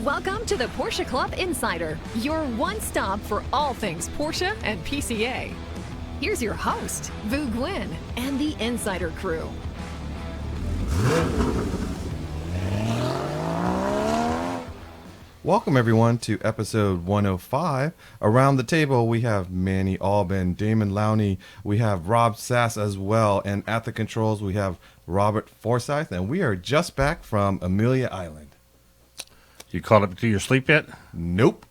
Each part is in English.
Welcome to the Porsche Club Insider, your one stop for all things Porsche and PCA. Here's your host, Vu Gwyn, and the Insider crew. Welcome, everyone, to episode 105. Around the table, we have Manny Albin, Damon Lowney, we have Rob Sass as well, and at the controls, we have Robert Forsyth, and we are just back from Amelia Island. You caught up to your sleep yet? Nope.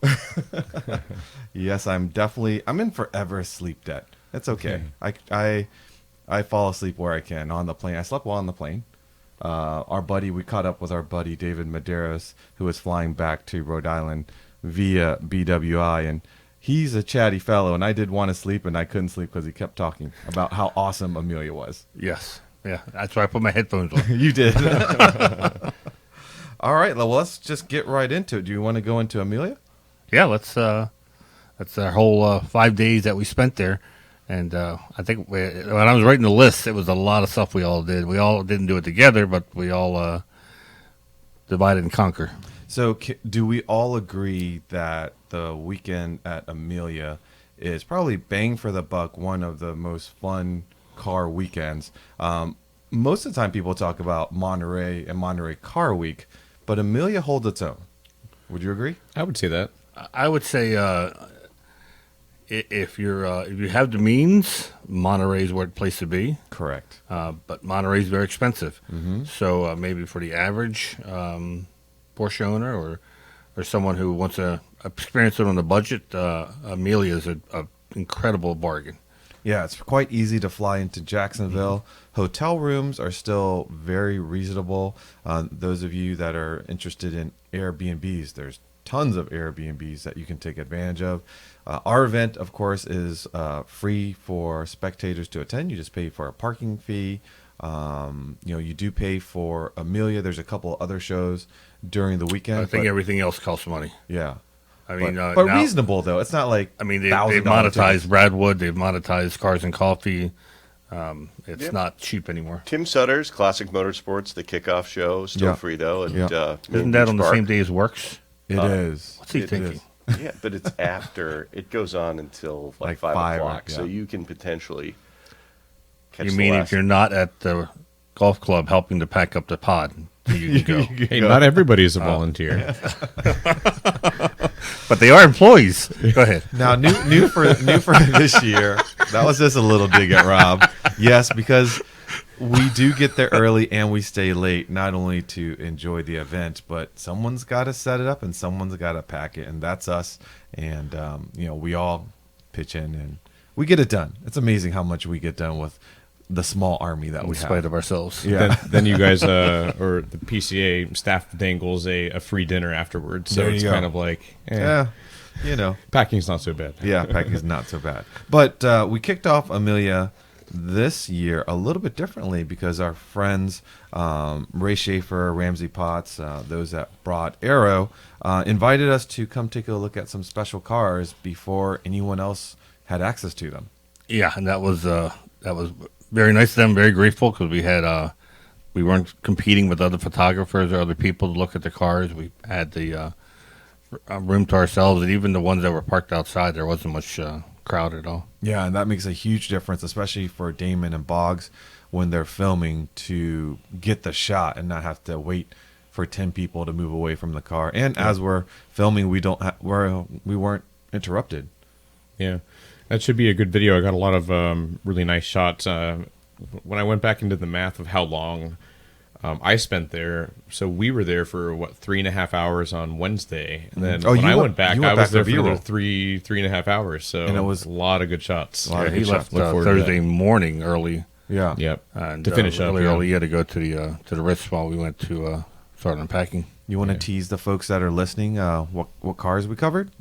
Yes, I'm in forever sleep debt. It's okay. I fall asleep where I can on the plane. I slept while on the plane. We caught up with our buddy David Medeiros, who was flying back to Rhode Island via BWI, and he's a chatty fellow, and I did want to sleep, and I couldn't sleep because he kept talking about how awesome Amelia was. Yes. Yeah, that's why I put my headphones on. You did. All right, well, let's just get right into it. Do you want to go into Amelia? Yeah, let's. That's our whole 5 days that we spent there. And I think when I was writing the list, it was a lot of stuff we all did. We all didn't do it together, but we all divide and conquer. So do we all agree that the weekend at Amelia is probably bang for the buck, one of the most fun car weekends? Most of the time people talk about Monterey and Monterey Car Week, but Amelia holds its own. Would you agree? I would say that. I would say if you have the means, Monterey's where the place to be. Correct. But Monterey's very expensive. Mm-hmm. So maybe for the average Porsche owner or someone who wants to experience it on a budget, Amelia is an incredible bargain. Yeah, it's quite easy to fly into Jacksonville. Mm-hmm. Hotel rooms are still very reasonable. Those of you that are interested in Airbnbs, there's tons of Airbnbs that you can take advantage of. Our event, of course, is free for spectators to attend. You just pay for a parking fee. You do pay for Amelia. There's a couple other shows during the weekend. I think everything else costs money. Yeah. I mean, but now, reasonable, though. It's not like they've monetized Radwood. They've monetized Cars and Coffee. It's not cheap anymore. Tim Sutter's Classic Motorsports, the kickoff show, still free, though. And, isn't that on the same day as Werks? It is. What's he thinking? Yeah, but it's after. It goes on until like 5 o'clock, so you can potentially catch You mean if you're not at the golf club helping to pack up the pod, you can go. Hey, not everybody is a volunteer. But they are employees. Go ahead. Now, new for this year, that was just a little dig at Rob. Yes, because we do get there early and we stay late, not only to enjoy the event, but someone's got to set it up and someone's got to pack it, and that's us. And we all pitch in and we get it done. It's amazing how much we get done with the small army that we have. In spite of ourselves. Yeah. Then you guys, or the PCA staff dangles a free dinner afterwards. So it's kind of like, packing's not so bad. Yeah, packing's not so bad. But we kicked off Amelia this year a little bit differently because our friends Ray Schaefer, Ramsey Potts, those that brought Aero, invited us to come take a look at some special cars before anyone else had access to them. Yeah, and that was very nice of them. Very grateful because we weren't competing with other photographers or other people to look at the cars. We had the room to ourselves, and even the ones that were parked outside, there wasn't much crowd at all. Yeah, and that makes a huge difference, especially for Damon and Boggs when they're filming, to get the shot and not have to wait for 10 people to move away from the car. And as we're filming, we weren't interrupted. Yeah, that should be a good video. I got a lot of really nice shots. When I went back into the math of how long I spent there, so we were there for 3.5 hours on Wednesday, and then when I went back, I was there for 3.5 hours. So and it was a lot of good shots. He left Thursday morning early. Yeah, yep. And to finish up early, to go to the Ritz while we went to start unpacking. You want to tease the folks that are listening what cars we covered?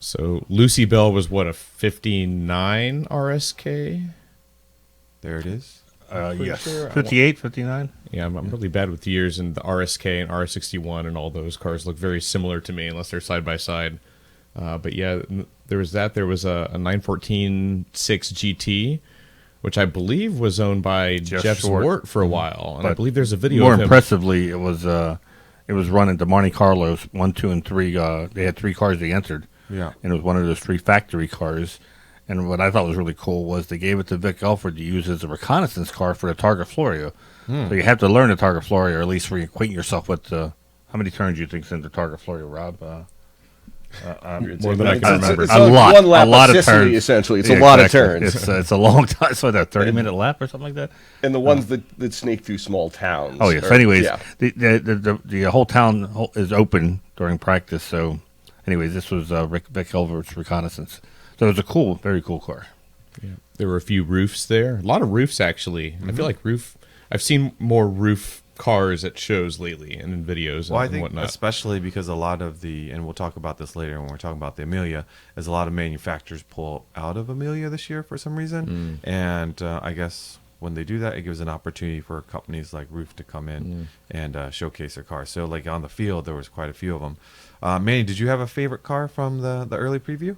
So Lucy Bell was a 59 RSK? There it is. Yes. Sure. 58, 59? Yeah, I'm really bad with years, and the RSK and R61 and all those cars look very similar to me unless they're side by side. But yeah, there was that. There was a 914 6 GT, which I believe was owned by Jeff Swart for a while, and I believe there's a video. More of him. impressively, it was it was run into Monte Carlos 1, 2, and 3. They had 3 cars they entered. Yeah. And it was one of those 3 factory cars. And what I thought was really cool was they gave it to Vic Elford to use as a reconnaissance car for the Targa Florio. So you have to learn the Targa Florio, or at least reacquaint yourself with how many turns do you think's in the Targa Florio, Rob? More than I can remember. It's A lot. one lap A lot of of Sicily, turns. essentially. It's Yeah, a lot exactly. of turns. It's a long time. So that 30-minute lap or something like that. And the ones that snake through small towns. Oh yes. Anyways, yeah. the whole town is open during practice. So, anyways, this was Vic Elford's reconnaissance. So it was a very cool car. Yeah. There were a few roofs there. A lot of roofs, actually. I feel like I've seen more roof cars at shows lately and in videos Well, I and think whatnot. especially because a lot of and we'll talk about this later when we're talking about the Amelia, is a lot of manufacturers pull out of Amelia this year for some reason. And I guess when they do that, it gives an opportunity for companies like Roof to come in and showcase their cars. So like on the field, there was quite a few of them. Manny, did you have a favorite car from the early preview?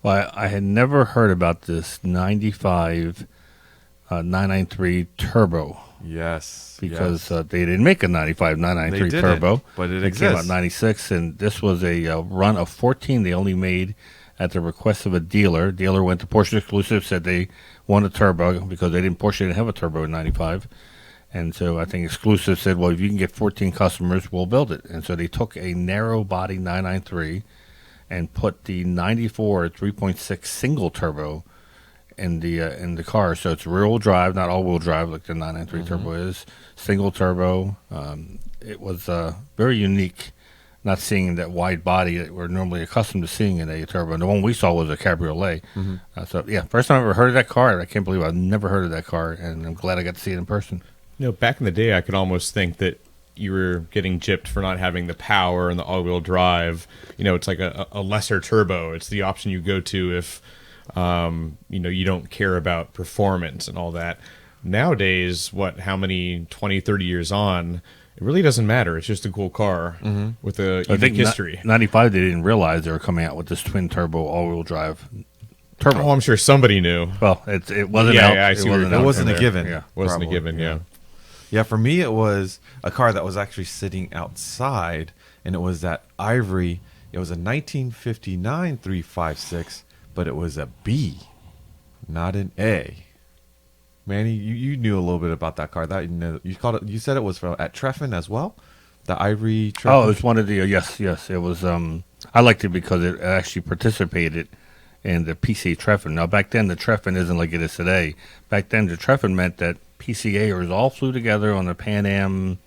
Well, I had never heard about this 95 993 Turbo. Yes. Because they didn't make a 95 993 They didn't, Turbo. but it They came out exists. in 96, and this was a run of 14 they only made at the request of a dealer. Dealer went to Porsche Exclusive, said they want a turbo because Porsche didn't have a turbo in 95. And so I think Exclusive said, well, if you can get 14 customers, we'll build it. And so they took a narrow body 993 and put the 94 3.6 single turbo in the car. So it's rear-wheel drive, not all-wheel drive like the 993 turbo is. Single turbo. It was very unique, not seeing that wide body that we're normally accustomed to seeing in a turbo. And the one we saw was a cabriolet. So, yeah, first time I ever heard of that car. I can't believe I've never heard of that car, and I'm glad I got to see it in person. Back in the day, I could almost think that you were getting gypped for not having the power and the all-wheel drive. It's like a lesser turbo. It's the option you go to if you don't care about performance and all that. Nowadays, how many 20, 30 years on, it really doesn't matter. It's just a cool car with a unique history. 95, they didn't realize they were coming out with this twin turbo all-wheel drive turbo. Oh, I'm sure somebody knew. Well, it wasn't Yeah, out. yeah, I see where you're out going It wasn't a there. given. Yeah. Wasn't Probably, a given, yeah. Yeah, for me, it was a car that was actually sitting outside, and it was that ivory. It was a 1959 356, but it was a B, not an A. Manny, you knew a little bit about that car. You called it. You said it was at Treffin as well, the ivory. Treffin? Oh, it was one of the yes. It was. I liked it because it actually participated in the PCA Treffin. Now, back then, the Treffin isn't like it is today. Back then, the Treffin meant that PCAers all flew together on the Pan Am.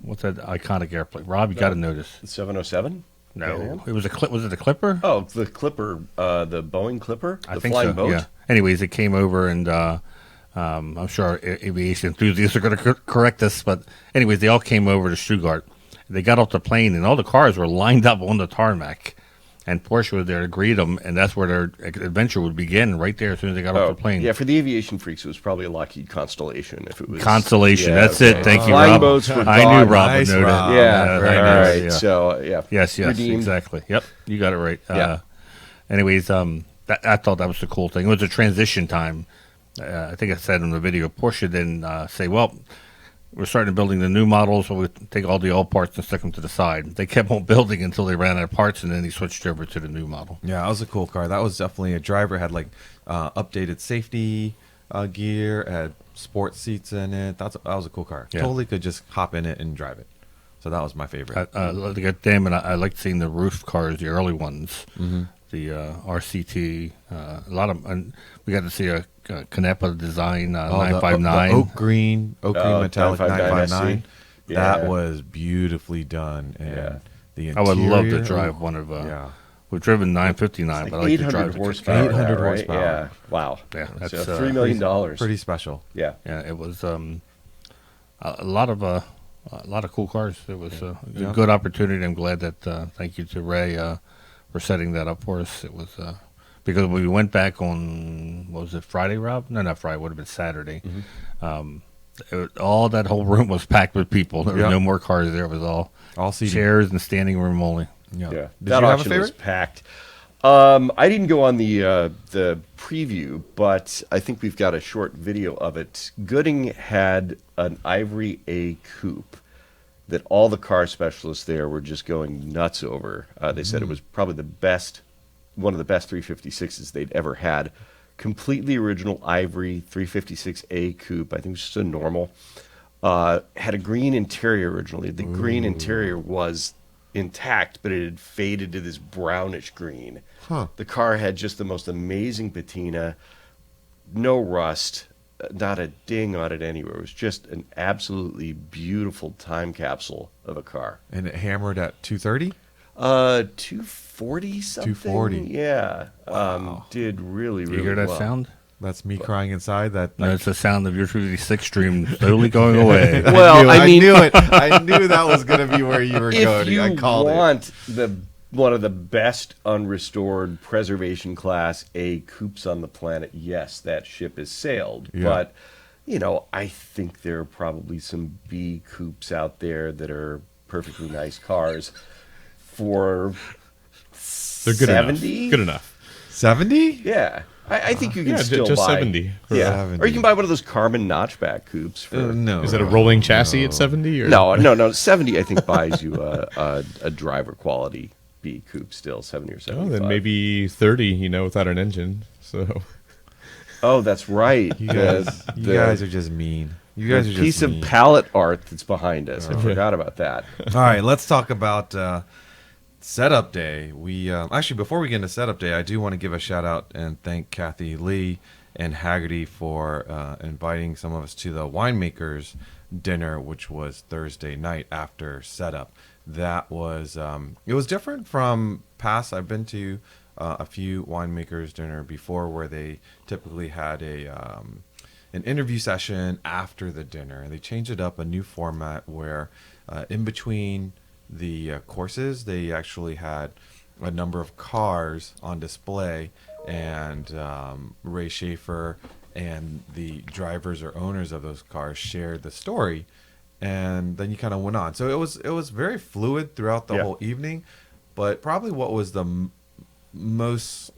What's that iconic airplane? Rob, you got to know this. 707? No, it was was it the Clipper? Oh, the Clipper, the Boeing Clipper, I the think flying so. boat. Yeah. Anyways, it came over, and I'm sure our aviation enthusiasts are going to correct us. But anyways, they all came over to Stuttgart. They got off the plane, and all the cars were lined up on the tarmac. And Porsche was there to greet them, and that's where their adventure would begin, right there as soon as they got off the plane. Yeah, for the aviation freaks, it was probably a Lockheed Constellation. If it was Constellation, yeah, that's okay. it. Thank you, Flying Rob. boats were I knew gone. Rob Nice, would know Rob. that. Yeah, very all nice, right. yeah. So, yeah. Yes, redeemed. exactly. Yep, you got it right. Yeah. Anyways, I thought that was the cool thing. It was a transition time. I think I said in the video, Porsche didn't say, well, we're starting building the new models, so we take all the old parts and stick them to the side. They kept on building until they ran out of parts, and then they switched over to the new model. Yeah, that was a cool car. That was definitely a driver. Had like updated safety gear, had sports seats in it. That was a cool car. Yeah. Totally could just hop in it and drive it. So that was my favorite. Like at Damon, I liked seeing the roof cars, the early ones, the RCT. A lot of, and we got to see a Canepa design 959. The oak green metallic 959 959. That was beautifully done. And the I would love to interior- drive one of. Yeah. We've driven 959, but I like to 800 drive it. horsepower. 800 right? horsepower. Yeah. Wow. Yeah, That's that's, $3 million. Pretty special. Yeah. Yeah, it was a lot of cool cars. It was a Yeah. good opportunity. I'm glad that. Thank you to Ray for setting that up for us. It was because when we went back on, what was it, Friday, Rob? No, not Friday. It would have been Saturday. All that whole room was packed with people. There were no more cars there. It was all seating. chairs and standing room only. Yeah. Yeah. Did That you have a auction was favorite? packed. I didn't go on the preview, but I think we've got a short video of it. Gooding had an Ivory A coupe that all the car specialists there were just going nuts over. They said it was probably one of the best 356s they'd ever had. Completely original ivory 356A coupe. I think it was just a normal. Had a green interior originally. The green interior was intact, but it had faded to this brownish green. The car had just the most amazing patina, no rust, not a ding on it anywhere. It was just an absolutely beautiful time capsule of a car. And it hammered at 230? 240 something. 240. Yeah. Wow. Did really, really You hear that well. sound? That's me crying inside. No, it's the sound of your 356 stream slowly going away. Well, I mean, knew it. I knew that was going to be where you were going. If I you called want one of the best unrestored preservation class A coupes on the planet, yes, that ship has sailed. Yeah. But, I think there are probably some B coupes out there that are perfectly nice cars for They're good 70? enough. Good enough. 70? Yeah. I think you can still just buy 70. Yeah. 70. Or you can buy one of those carbon notchback coupes for No. Is it a rolling chassis at 70? Or? No. 70 I think buys you a driver quality B coupe still, 70 or 75. Oh, then maybe 30, without an engine. So Oh, that's right. You guys are just mean. You guys are just piece mean. of palette art that's behind us. I forgot about that. All right, let's talk about setup day. We actually, before we get into setup day, I do want to give a shout out and thank Kathy Lee and Haggerty for inviting some of us to the Winemakers Dinner, which was Thursday night after setup. That was it was different from past. I've been to a few Winemakers Dinner before where they typically had an interview session after the dinner, and they changed it up, a new format where in between the courses they actually had a number of cars on display, and Ray Schaefer and the drivers or owners of those cars shared the story, and then you kind of went on. So it was very fluid throughout the whole evening, but probably what was the most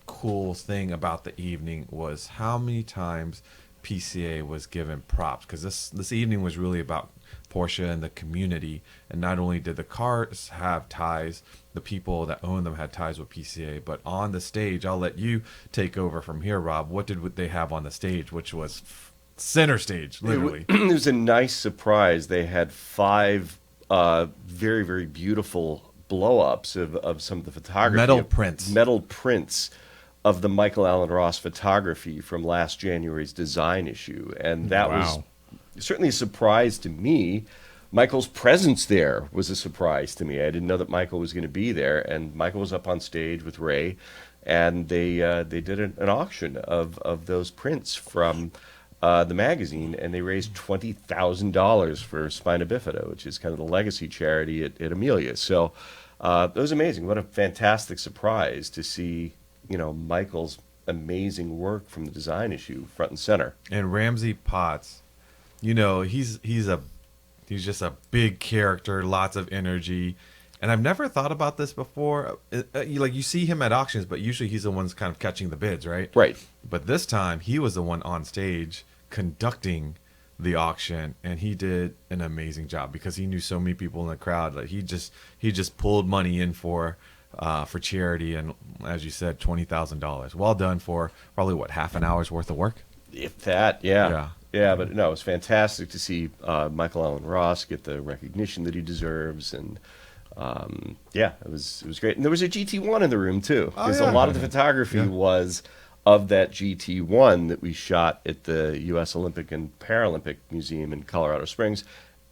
cool thing about the evening was how many times PCA was given props, because this evening was really about Porsche and the community, and not only did the cars have ties, the people that owned them had ties with PCA, but on the stage, I'll let you take over from here, Rob. What did they have on the stage, which was center stage, literally? It was a nice surprise. They had 5 very, very beautiful blow-ups of some of the photography. Metal prints of the Michael Allen Ross photography from last January's design issue. And that was certainly a surprise to me. Michael's presence there was a surprise to me. I didn't know that Michael was going to be there. And Michael was up on stage with Ray, and they did an auction of those prints from the magazine, and they raised $20,000 for Spina Bifida, which is kind of the legacy charity at Amelia. So it was amazing. What a fantastic surprise to see, Michael's amazing work from the design issue front and center. And Ramsey Potts, he's just a big character, lots of energy. And I've never thought about this before. You see him at auctions, but usually he's the one kind of catching the bids, right? Right. But this time he was the one on stage conducting the auction, and he did an amazing job because he knew so many people in the crowd. Like he just pulled money in for charity, and as you said, $20,000. Well done for probably half an hour's worth of work. If that, yeah. But no, it was fantastic to see Michael Allen Ross get the recognition that he deserves, and it was great. And there was a GT1 in the room too, because a lot of the photography was of that GT1 that we shot at the U.S. Olympic and Paralympic Museum in Colorado Springs,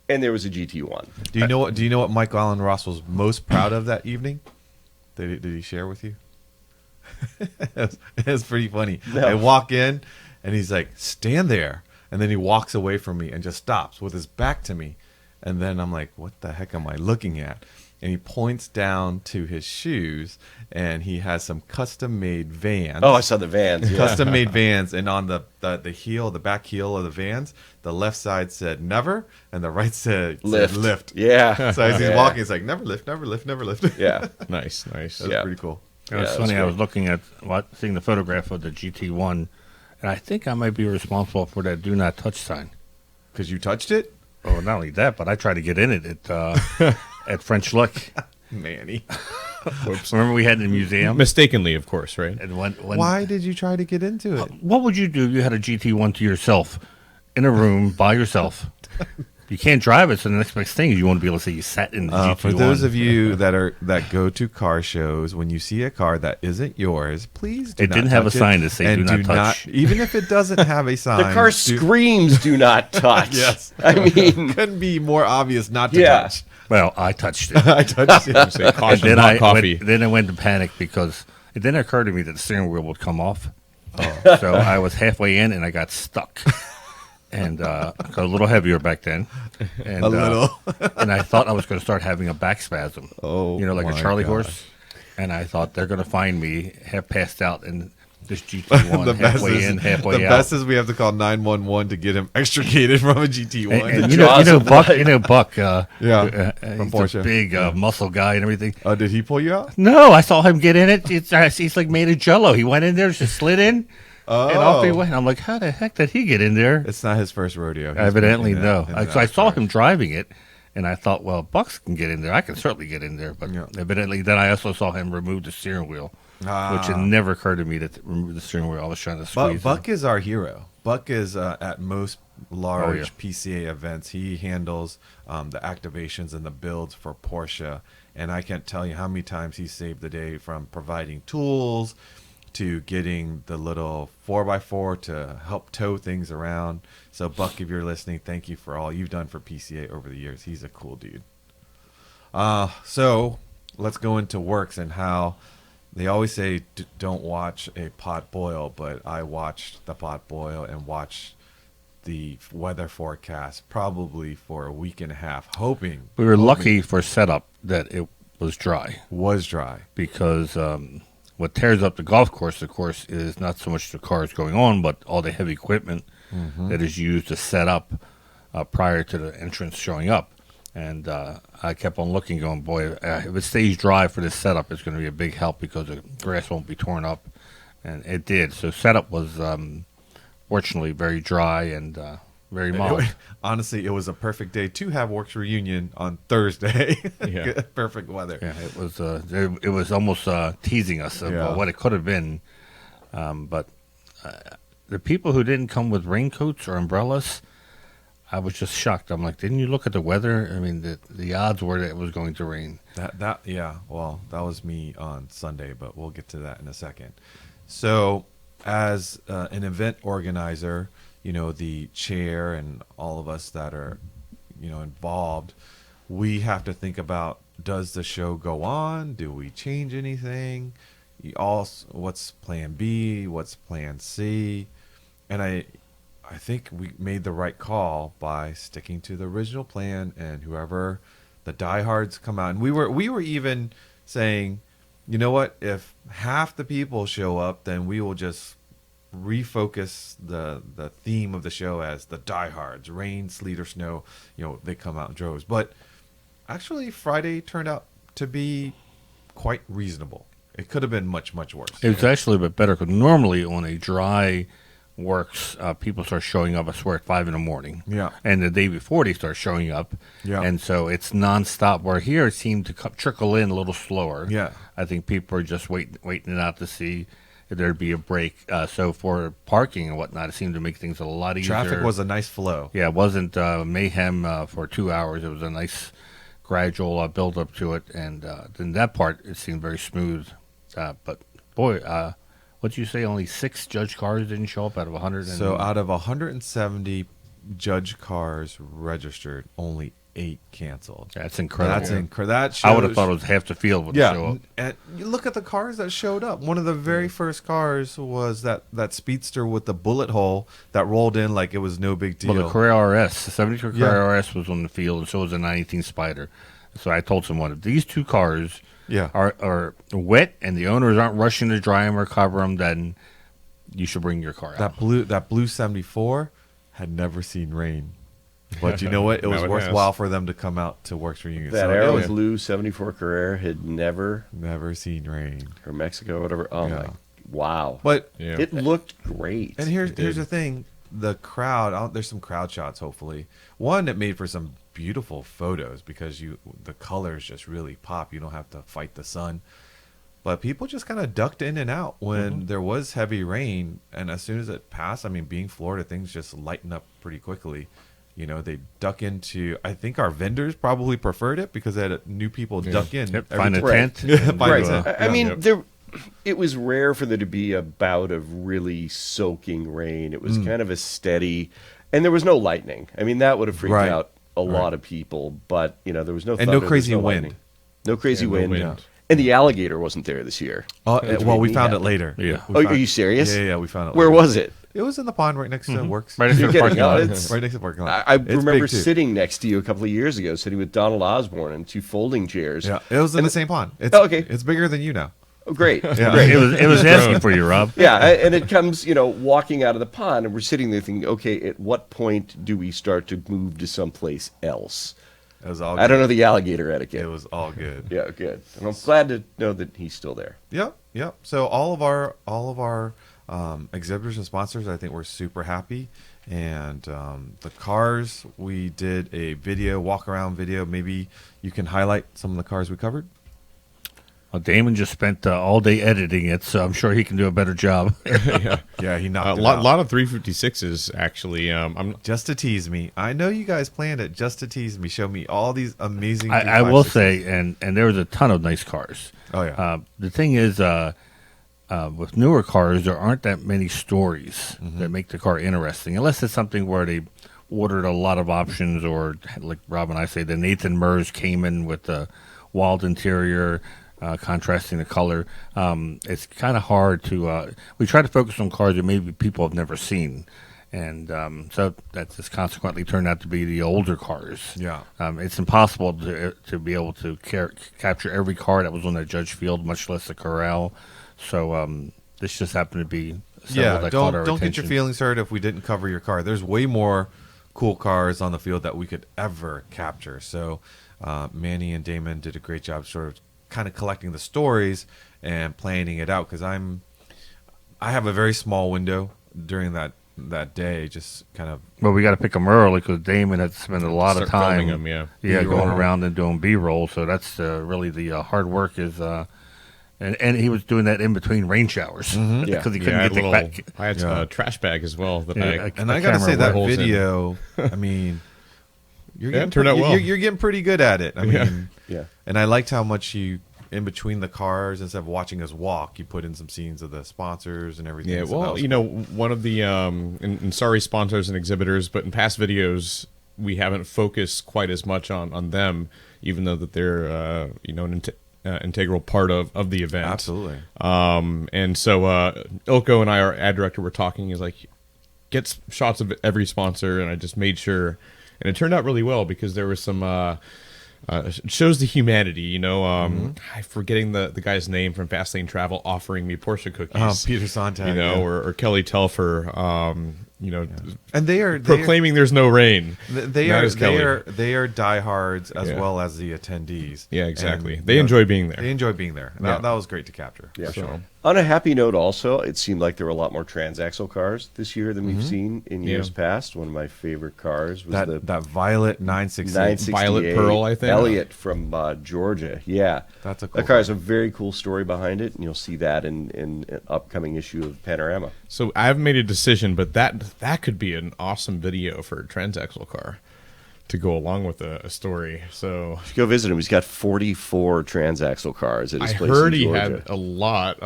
and there was a GT1. Do you know what Michael Allen Ross was most proud of that evening? Did he share with you? It was pretty funny. No. I walk in, and he's like, "Stand there," and then he walks away from me and just stops with his back to me, and then I'm like, "What the heck am I looking at?" And he points down to his shoes, and he has some custom-made Vans. Oh, I saw the Vans. Yeah. Custom-made Vans, and on the heel, the back heel of the Vans, the left side said "never," and the right side said "lift." Yeah. So as he's walking, it's like "never lift, never lift, never lift." Yeah. Nice. That's pretty cool. It was funny. I was looking at seeing the photograph of the GT1, and I think I might be responsible for that "Do Not Touch" sign. Because you touched it? Oh, not only that, but I tried to get in it at French Lick. Manny. Whoops. Remember we had in the museum? Mistakenly, of course, right? And when, Why did you try to get into it? what would you do if you had a GT1 to yourself in a room by yourself? You can't drive it, so the next best thing is you want to be able to say you sat in the GT1. For those of you that go to car shows, when you see a car that isn't yours, please do It not didn't have a touch sign it, to say and do not touch. even if it doesn't have a sign. The car screams, "Do not touch." Yes. I mean, couldn't be more obvious not to Yeah. touch. Well, I touched it. I touched it. Say caution, then not coffee. then I went to panic because it then occurred to me that the steering wheel would come off. So I was halfway in and I got stuck. And got a little heavier back then. And, A little. And I thought I was going to start having a back spasm. Oh, like a my Charlie gosh. horse. And I thought they're going to find me half passed out in this GT1, The best halfway is in, halfway the out. best is we have to call 911 to get him extricated from a GT1. And jaws of Buck, life. Buck, from he's Porsche. a big muscle guy and everything. Did he pull you out? No, I saw him get in it. He's like made of jello. He went in there, just slid in, and off he went. I'm like, how the heck did he get in there? It's not his first rodeo. He's Evidently, been in no. that- in So I that saw car. him driving it, and I thought, well, Bucks can get in there. I can certainly get in there. But Yeah. evidently, then I also saw him remove the steering wheel, which it never occurred to me to remove the steering wheel. I was trying to squeeze Buck it. is our hero. Buck is at most large yeah. PCA events. He handles the activations and the builds for Porsche. And I can't tell you how many times he saved the day, from providing tools to getting the little 4x4 to help tow things around. So, Buck, if you're listening, thank you for all you've done for PCA over the years. He's a cool dude. So let's go into Werks and how they always say don't watch a pot boil, but I watched the pot boil and watched the weather forecast probably for a week and a half, hoping We were lucky for setup that it was dry, was dry. because what tears up the golf course, of course, is not so much the cars going on, but all the heavy equipment that is used to set up prior to the entrance showing up. And I kept on looking, going, boy, if it stays dry for this setup, it's going to be a big help because the grass won't be torn up. And it did. So setup was fortunately very dry and very mild. Honestly, it was a perfect day to have Werks Reunion on Thursday. Yeah. Perfect weather. Yeah, it was almost teasing us of Yeah. what it could have been. But the people who didn't come with raincoats or umbrellas, I was just shocked. I'm like, didn't you look at the weather? I mean, the odds were that it was going to rain. Yeah. Well, that was me on Sunday, but we'll get to that in a second. So, as an event organizer, the chair and all of us that are, involved, we have to think about, does the show go on? Do we change anything? What's plan B? What's plan C? And I think we made the right call by sticking to the original plan, and whoever the diehards come out. And we were even saying, you know what, if half the people show up, then we will just refocus the theme of the show as the diehards, rain, sleet, or snow. They come out in droves. But actually, Friday turned out to be quite reasonable. It could have been much, much worse. It was actually a bit better because normally on a dry Werks, people start showing up, I swear, at 5 in the morning. Yeah. And the day before they start showing up. Yeah. And so it's nonstop. Where here it seemed to trickle in a little slower. Yeah. I think people are just waiting it out to see if there'd be a break. So for parking and whatnot, it seemed to make things a lot easier. Traffic was a nice flow. Yeah, it wasn't mayhem for 2 hours. It was a nice gradual build up to it. And then that part, it seemed very smooth. But boy, what'd you say? Only 6 judge cars didn't show up out of 100? So out of 170 judge cars registered, only 8 canceled. That's incredible. That's incredible. That shows, I would have thought it was half the field would show yeah. up. And you look at the cars that showed up. One of the very first cars was that speedster with the bullet hole that rolled in like it was no big deal. Well, the Carrera RS, the 72 Yeah. Carrera RS was on the field, and so was the 918 Spider. So I told someone, if these 2 cars Yeah. are wet and the owners aren't rushing to dry them or cover them, then you should bring your car out. That blue 74 had never seen rain. But you know what? It was Now it worthwhile for them to come out to Werks Reunion. that So it Aero was Blue 74 Carrera had never, never seen rain. or Mexico, whatever. Oh Yeah. my, wow! But Yeah. It looked great. and here's did. the thing. the crowd, there's some crowd shots. Hopefully, one that made for some beautiful photos because the colors just really pop. You don't have to fight the sun. But people just kind of ducked in and out when there was heavy rain, and as soon as it passed, I mean, being Florida, things just lighten up pretty quickly. You know, they duck into. I think our vendors probably preferred it because they had new people duck in. Yep, find a tent. Right. I mean, it was rare for there to be a bout of really soaking rain. It was kind of a steady, and there was no lightning. I mean, that would have freaked out a lot of people. But there was no thunder, and no crazy wind. Lightning. No crazy wind. No wind. And the alligator wasn't there this year. Well, we found it later. Yeah. Are you serious? Yeah, we found it. Where later. was it? It was in the pond right next to Werks. Right next to the parking lot. Right next to the parking lot. I remember sitting next to you a couple of years ago, sitting with Donald Osborne in 2 folding chairs. Yeah, it was in the same pond. It's, okay. It's bigger than you now. Oh, great. Yeah. Great. It was asking for you, Rob. Yeah, and it comes, walking out of the pond, and we're sitting there thinking, okay, at what point do we start to move to someplace else? It was all. I don't know the alligator etiquette. It was all good. Yeah, good. And I'm glad to know that he's still there. Yep. So all of our exhibitors and sponsors, I think we're super happy. And the cars, we did a walk around video. Maybe you can highlight some of the cars we covered. Well, Damon just spent all day editing it, so I'm sure he can do a better job. Yeah, he knocked a lot of 356s actually. I'm just to tease me. I know you guys planned it just to tease me. Show me all these amazing. I will say, and there was a ton of nice cars. Oh yeah. The thing is, with newer cars, there aren't that many stories that make the car interesting, unless it's something where they ordered a lot of options, or like Rob and I say, the Nathan Mers came in with the walled interior. Contrasting the color, it's kind of hard to. We try to focus on cars that maybe people have never seen, and so that just consequently turned out to be the older cars. Yeah, it's impossible to be able to capture every car that was on the judge field, much less the corral. So this just happened to be that don't get your feelings hurt if we didn't cover your car. There's way more cool cars on the field that we could ever capture. So Manny and Damon did a great job, sort of kind of collecting the stories and planning it out, because I have a very small window during that day, just kind of. Well, we got to pick them early because Damon had to spend a lot of time them, going around and doing B-roll. So that's really the hard work is, and he was doing that in between rain showers because he couldn't get back. I had a trash bag as well. And I got to say that video, I mean. You're getting turned out well. You're getting pretty good at it. I mean, yeah. And I liked how much you, in between the cars, instead of watching us walk, you put in some scenes of the sponsors and everything. Yeah, so well, one of the, and sorry, sponsors and exhibitors, but in past videos, we haven't focused quite as much on them, even though that they're, an integral part of the event. Absolutely. And so Ilko and I, our ad director, were talking. He's like, get shots of every sponsor, and I just made sure. And it turned out really well because there was some it shows the humanity, I'm forgetting the guy's name from Fast Lane Travel offering me Porsche cookies. Peter Sontag, or Kelly Telfer, and they are proclaiming there's no rain. They are diehards as well as the attendees. Yeah, exactly. They enjoy being there. They enjoy being there. And that was great to capture. Yeah, sure. On a happy note, also, it seemed like there were a lot more transaxle cars this year than we've seen in years past. One of my favorite cars was that violet 968. Violet Pearl, I think. Elliott from Georgia. Yeah, that's a cool that car has a very cool story behind it, and you'll see that in an upcoming issue of Panorama. So I haven't made a decision, but that could be an awesome video for a transaxle car to go along with a story. So you should go visit him. He's got 44 transaxle cars at his place. I heard in he Georgia. had a lot.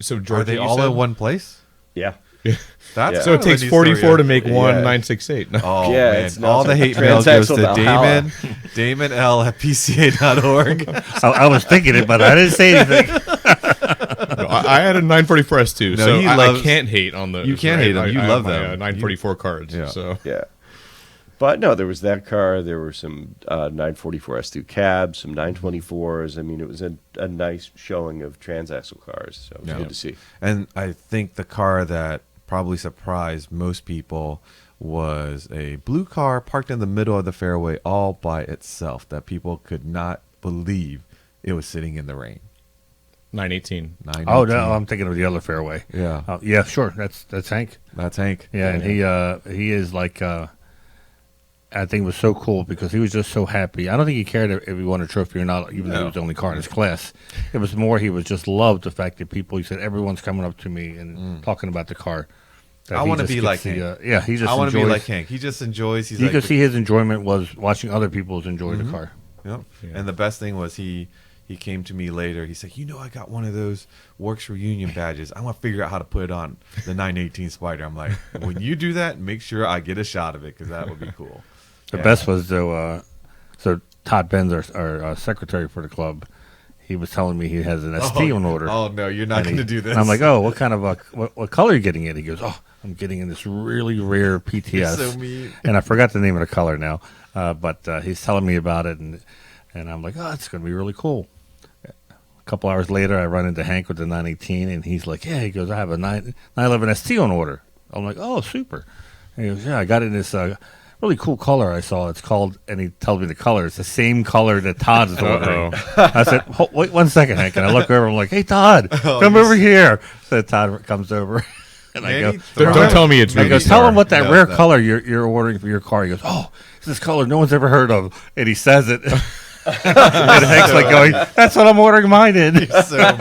So Georgia, are they all in one place? Yeah. So it takes 44 to make one 968. No. Oh, yeah, man. it's all the hate mail goes to Damon L at PCA.org. I was thinking it, but I didn't say anything. No, I had a 944S too, so I can't hate on those. You can't hate them. You love them. 944 cards. Yeah. So. Yeah. But no, there was that car. There were some 944 S2 cabs, some 924s. I mean, it was a nice showing of transaxle cars. So it was good to see. And I think the car that probably surprised most people was a blue car parked in the middle of the fairway all by itself that people could not believe it was sitting in the rain. 918. Oh no, I'm thinking of the other fairway. Yeah. Yeah, sure. That's Hank. That's Hank. Yeah, and he is like I think it was so cool because he was just so happy. I don't think he cared if he won a trophy or not, even though he was the only car in his class. It was more he was just loved the fact that people. He said everyone's coming up to me and talking about the car. I want to be like Hank. He just. I want to be like Hank. He just enjoys. You could see his enjoyment was watching other people enjoy the car. Yep. Yeah. And the best thing was he came to me later. He said, I got one of those Werks Reunion badges. I want to figure out how to put it on the 918 Spider. I'm like, when you do that, make sure I get a shot of it because that would be cool. The best was though. So Todd Benz, our secretary for the club, he was telling me he has an ST on order. Oh no, you're not going to do this. And I'm like, oh, what kind of what color are you getting in? He goes, oh, I'm getting in this really rare PTS. You're so mean. And I forgot the name of the color now, but he's telling me about it, and I'm like, oh, it's going to be really cool. A couple hours later, I run into Hank with the 918, and he's like, yeah, he goes, I have a 911 ST on order. I'm like, oh, super. And he goes, yeah, I got it in this really cool color I saw. It's called, and he tells me the color. It's the same color that Todd is ordering. I said, wait 1 second, Hank. And I look over, I'm like, hey, Todd, come over here. So Todd comes over. And I go, don't tell me it's I go, Ruby tell Star. him what that rare color you're ordering for your car. He goes, oh, it's this color no one's ever heard of. And he says it. And Hank's like going, that's what I'm ordering mine in. You're so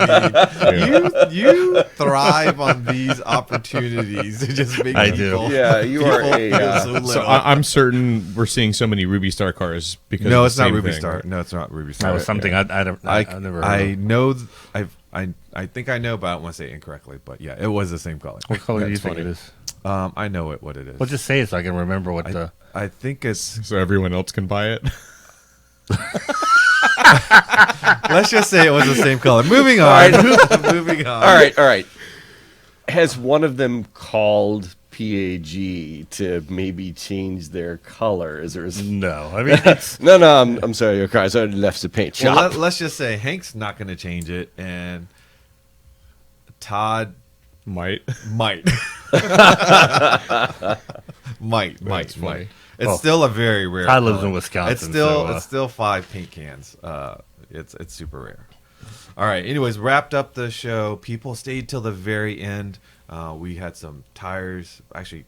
mean. You thrive on these opportunities to just make people. Yeah, you are a. So I'm certain we're seeing so many Ruby Star cars because No, of it's the not same Ruby thing. Star. No, it's not Ruby Star. That was something I've never heard I of. know. I think I know, but I don't want to say it incorrectly. But yeah, it was the same color. What color do you That's think funny. it is? I know what it is. Well, just say it so I can remember what the... I think it's. So everyone else can buy it. Let's just say it was the same color. Moving on. Moving on. All right. Has one of them called PAG to maybe change their color? Is there? No, I mean... It's, No. I'm sorry. Your car's already left the paint shop. Well, let's just say Hank's not going to change it, and Todd Might. might. might. funny. It's still a very rare. Todd lives color. in Wisconsin. It's still 5 paint cans. It's super rare. All right. Anyways, wrapped up the show. People stayed till the very end. We had some tires. Actually,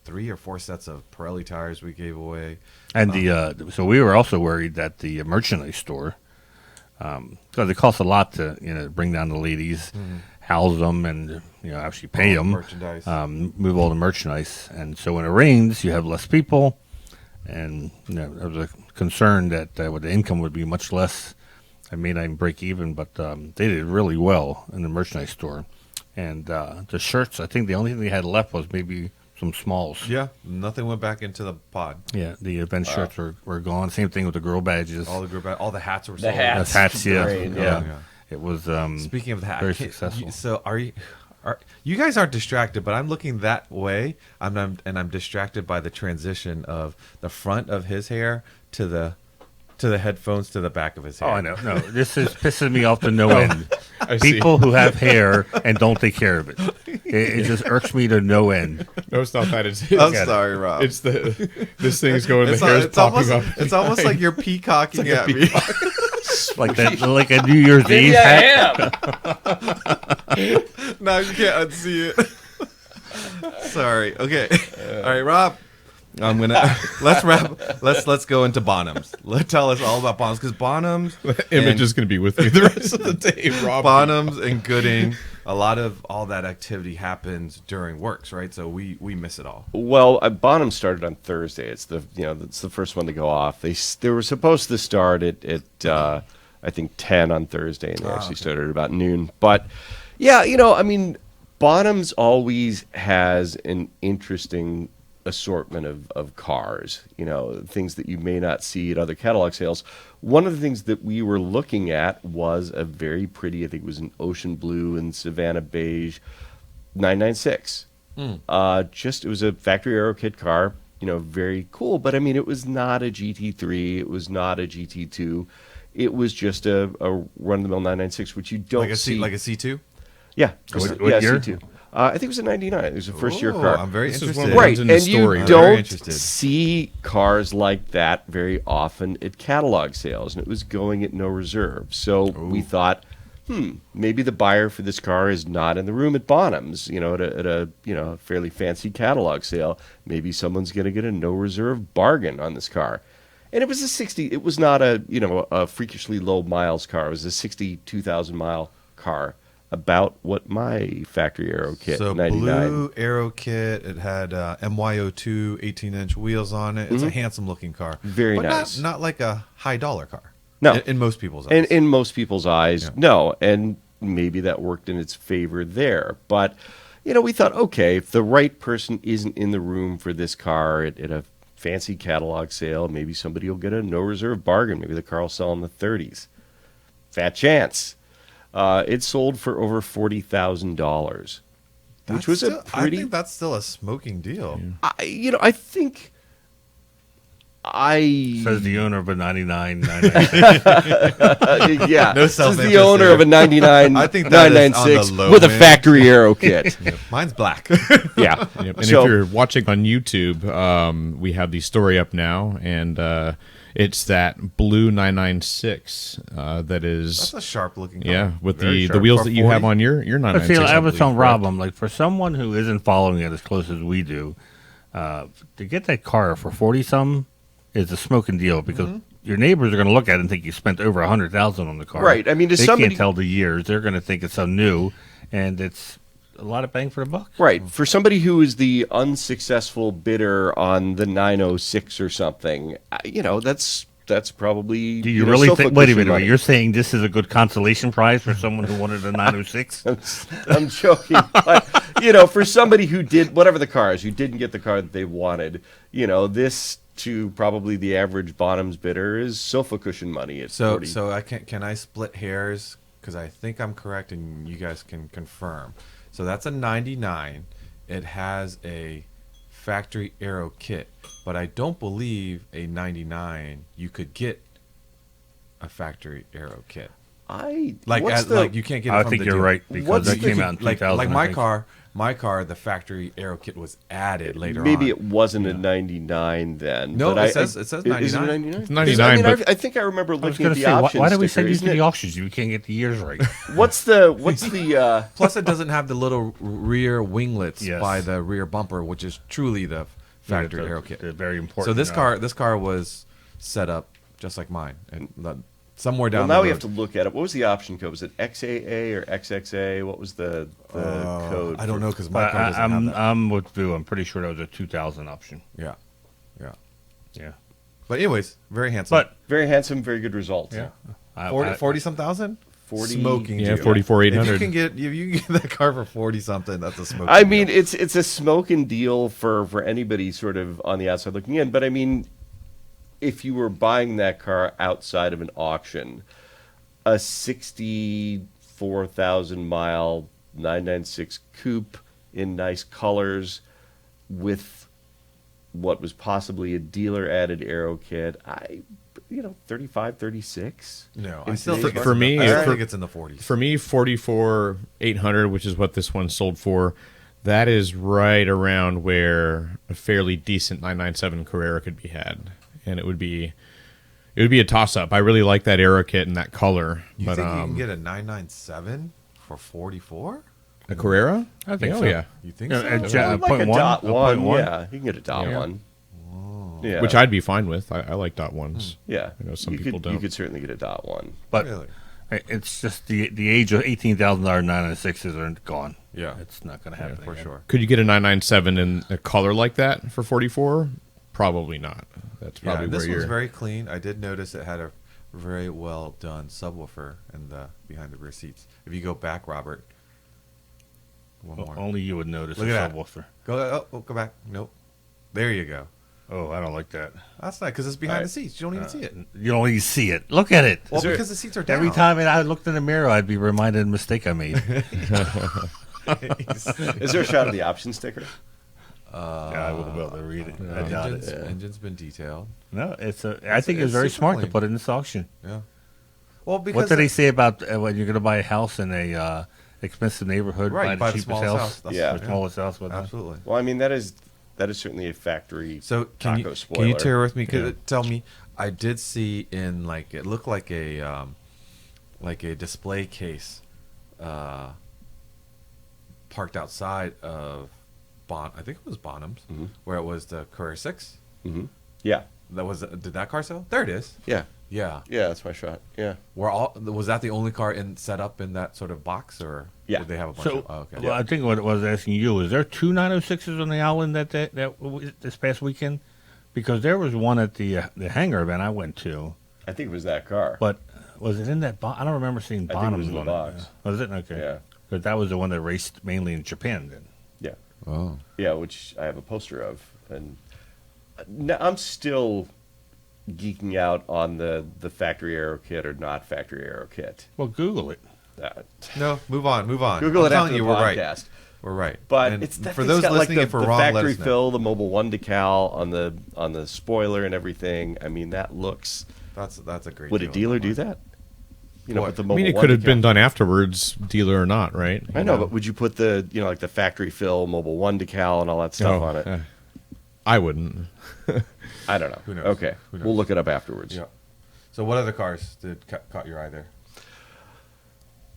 3 or 4 sets of Pirelli tires we gave away. And so we were also worried that the merchandise store, because it costs a lot to bring down the ladies, house them, and actually pay them, merchandise, move all the merchandise. And so when it rains, you have less people, and there was a concern that the income would be much less. I may not even break even, but they did really well in the merchandise store. And the shirts, I think the only thing they had left was maybe some smalls. Yeah, nothing went back into the pod. Yeah, the event shirts were gone. Same thing with the girl badges. All the hats were The sold. hats. Hats, yeah. Great, yeah. yeah. It was Speaking of the hat, very successful. So are you guys aren't distracted, but I'm looking that way. I'm distracted by the transition of the front of his hair to the headphones to the back of his hair. Oh, I know. No, this is pissing me off to no end. I see. People who have hair and don't take care of it. It just irks me to no end. No, it's not that. It's I'm sorry, Rob. It's this thing's going. The It's hair's almost, popping up. It's almost like you're peacocking at me. Like that, like a New Year's Eve hat. Now you can't unsee it. Sorry. Okay. All right, Rob. I'm gonna let's go into Bonhams. Tell us all about Bonhams, because Bonhams Image is going to be with me the rest of the day, Rob. Bonhams and Gooding. A lot of all that activity happens during Werks, right? So we miss it all. Well, Bonham started on Thursday. It's it's the first one to go off. They were supposed to start at I think 10 on Thursday, and they actually started at about noon. But yeah, Bonham's always has an interesting assortment of cars, things that you may not see at other catalog sales. One of the things that we were looking at was a very pretty, I think it was an ocean blue and Savannah beige 996. It was a factory aero kit car, very cool, but it was not a GT3, it was not a GT2, it was just a run-of-the-mill 996, which you don't see. Like a C2? Yeah. What yeah, year? C2. I think it was a 99. It was a first-year car. I'm very This is interested. one Right, in the and story. you I'm very don't interested. see cars like that very often at catalog sales, and it was going at no reserve. So we thought, maybe the buyer for this car is not in the room at Bonham's, at a fairly fancy catalog sale. Maybe someone's going to get a no reserve bargain on this car. And it was it was not a freakishly low miles car. It was a 62,000 mile car, about what my factory aero kit, so 99. Blue aero kit. It had MYO2 18-inch wheels on it. It's a handsome looking car. Very but nice. Not like a high dollar car. No. In most people's eyes. In most people's eyes, no. And maybe that worked in its favor there. But, we thought, okay, if the right person isn't in the room for this car at a fancy catalog sale, maybe somebody will get a no reserve bargain. Maybe the car will sell in the 30s. Fat chance. It sold for over $40,000, which was a pretty. I think that's still a smoking deal. I think. Says the owner of a 99. Yeah, No this is the self-interest owner there. of a 99 I think that is on the 996 low with a end. factory aero kit. Mine's black. Yeah, Yep. And So- if you're watching on YouTube, we have the story up now, and it's that blue 996 that is That's a sharp looking car. yeah with Very the sharp. wheels For that you have 40? on your I 996. feel I was believe, telling correct? Rob, I'm like, for someone who isn't following it as close as we do, to get that car for 40-some is a smoking deal because your neighbors are going to look at it and think you spent over $100,000 on the car. Right. I mean, to they somebody- can't tell the years. They're going to think it's so new, and it's a lot of bang for the buck. right. For somebody who is the unsuccessful bidder on the 906 or something, that's probably. Do you really think? Wait a cushion minute. money. You're saying this is a good consolation prize for someone who wanted a 906? I'm joking. But, for somebody who did, whatever the car is, who didn't get the car that they wanted, this to probably the average Bonham's bidder is sofa cushion money at 40. So I can I split hairs because I think I'm correct and you guys can confirm. So that's a 99. It has a factory aero kit, but I don't believe a 99 you could get a factory aero kit. Like you can't get it I from think the you're dealer. right because What's that the- came out in 2000. Like I think. my car, the factory aero kit was added later on. Maybe it wasn't a 99 then. No, but it says Is it 99. 99? It's 99, but- I think I remember I was looking going at to the say, options. why do we sticker, send you to isn't the it? auctions? You can't get the years right. What's the Plus, it doesn't have the little rear winglets Yes. by the rear bumper, which is truly the factory The- aero kit. the very important. So this car was set up just like mine, and somewhere Well, down. now the we road. have to look at it. What was the option code? Was it XAA or XXA? What was the code? I don't know because my car doesn't have that. I'm with Boo. I'm pretty sure that was a 2000 option. Yeah. Yeah. But anyways, very handsome. But Very handsome, very good result. yeah, I- 40 some thousand. 40 smoking. Yeah, deal. 44,800. If you can get that car for 40 something, that's a smoking. I mean, deal. it's a smoking deal for anybody sort of on the outside looking in. But I mean, if you were buying that car outside of an auction, a 64,000 mile 996 coupe in nice colors with what was possibly a dealer added aero kit, 35, 36. no. in I still today's think for me, I for- think it's in the 40s. For me, 44,800, which is what this one sold for, that is right around where a fairly decent 997 Carrera could be had, and it would be a toss up. I really like that aero kit and that color, You but think you can get a 997 for 44? a Carrera, I think oh so. yeah, You think Yeah, so? and Like point a one, dot a one, point one. yeah, you can get a dot Yeah. one. Yeah, which I'd be fine with. I like dot ones. yeah. I know some you people could, don't. You could certainly get a dot one. But Really? it's just the age of $18,000 996s are gone. Yeah. It's not going to happen for again. sure. Could you get a 997 in a color like that for 44? Probably not. That's probably Yeah, this where one's you're. very clean. I did notice it had a very well done subwoofer in the behind the rear seats. If you go back, Robert, one more. Only you would notice Look a at that. subwoofer. Go back. Nope. There you go. Oh, I don't like that. That's not because it's behind All right. the seats. You don't even see it. You don't even see it. Look at it. Well, there- because the seats are down. Every time I looked in the mirror, I'd be reminded of the mistake I made. Is there a shot of the option sticker? Yeah, I wouldn't be able to read it. I doubt it. Engine's been detailed. No, I think it's very super smart to clean. put it in this auction. Yeah. Well, because What did they say about when you're going to buy a house in a expensive neighborhood? Right, buy buy the the cheapest smallest house. house. That's- Yeah. The smallest house with Absolutely. Well, I mean that is certainly a factory So can taco you spoiler. tear with me? Yeah. Tell me, I did see in like it looked like a like a display case parked outside of I think it was Bonham's, where it was the Courier 6. Mm-hmm. Yeah. Did that car sell? There it is. Yeah. Yeah. Yeah, that's my shot. Yeah. Was that the only car set up in that sort of box, or did they have a bunch of? Oh, okay. Well, I think what I was asking you is there 2 906s on the island that this past weekend? Because there was one at the Hangar event I went to. I think it was that car. But was it in that box? I don't remember seeing Bonhams in the on box. it. Was it? Okay. Yeah. But that was the one that raced mainly in Japan then. Yeah. Oh. Yeah, which I have a poster of, and I'm still geeking out on the factory aero kit or not factory aero kit. Well, Google it. No, move on. Google it after the podcast. We're right. But and it's that for those listening, like if we're the wrong, factory let us know. fill, the Mobile 1 decal on the spoiler and everything. I mean, that looks. That's a great. Would a deal. dealer do that? You know, What? with the I Mobile mean, it 1 could have decal? been done afterwards, dealer or not, right? I know, but would you put the like the factory fill Mobile 1 decal and all that stuff on it? I wouldn't. I don't know. Who knows? Okay, Who knows? we'll look it up afterwards. Yeah. So, what other cars caught your eye there?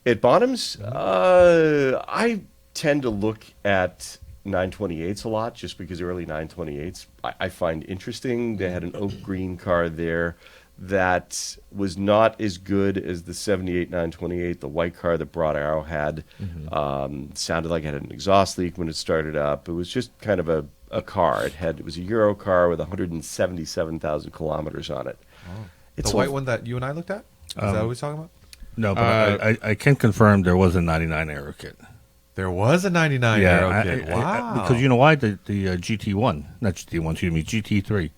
At Bonham's, I tend to look at 928s a lot just because early 928s I find interesting. They had an oak green car there that was not as good as the 78 928. The white car that Broad Arrow had sounded like it had an exhaust leak when it started up. It was just kind of a car. It was a Euro car with 177,000 kilometers on it. Oh. It's The white one that you and I looked at? Is that what we're talking about? No, but I can confirm there was a 99 aero kit. There was a 99 aero kit. Wow. Because you know why? The GT1, not GT1, excuse me, GT3.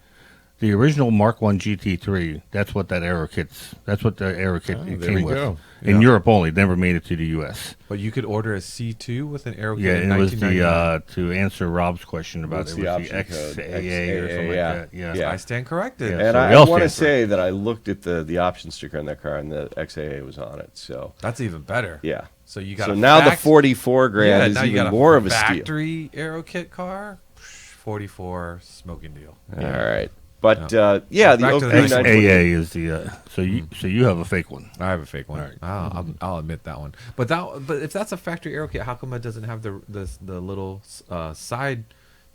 The original Mark 1 GT3, that's what the aero kit there came we with. go. In Europe only, never made it to the US. But you could order a C2 with an aero kit Yeah, in and it was 1999. to answer Rob's question about What's it the was option the code? XAA or something yeah. like that. Yeah. Yeah. I stand corrected. Yeah. And So I we all want to stand for say that I looked at the option sticker on that car, and the XAA was on it. So That's even better. yeah. So you got So now the 44 grand now is you got even more of a steal. factory aero kit car. 44 smoking deal. All right, but Yeah. yeah, the Back Oak to the Green next one. 928. XAA is the so you have a fake one. I have a fake one. All right. I'll admit that one. But if that's a factory aero kit, how come it doesn't have the little side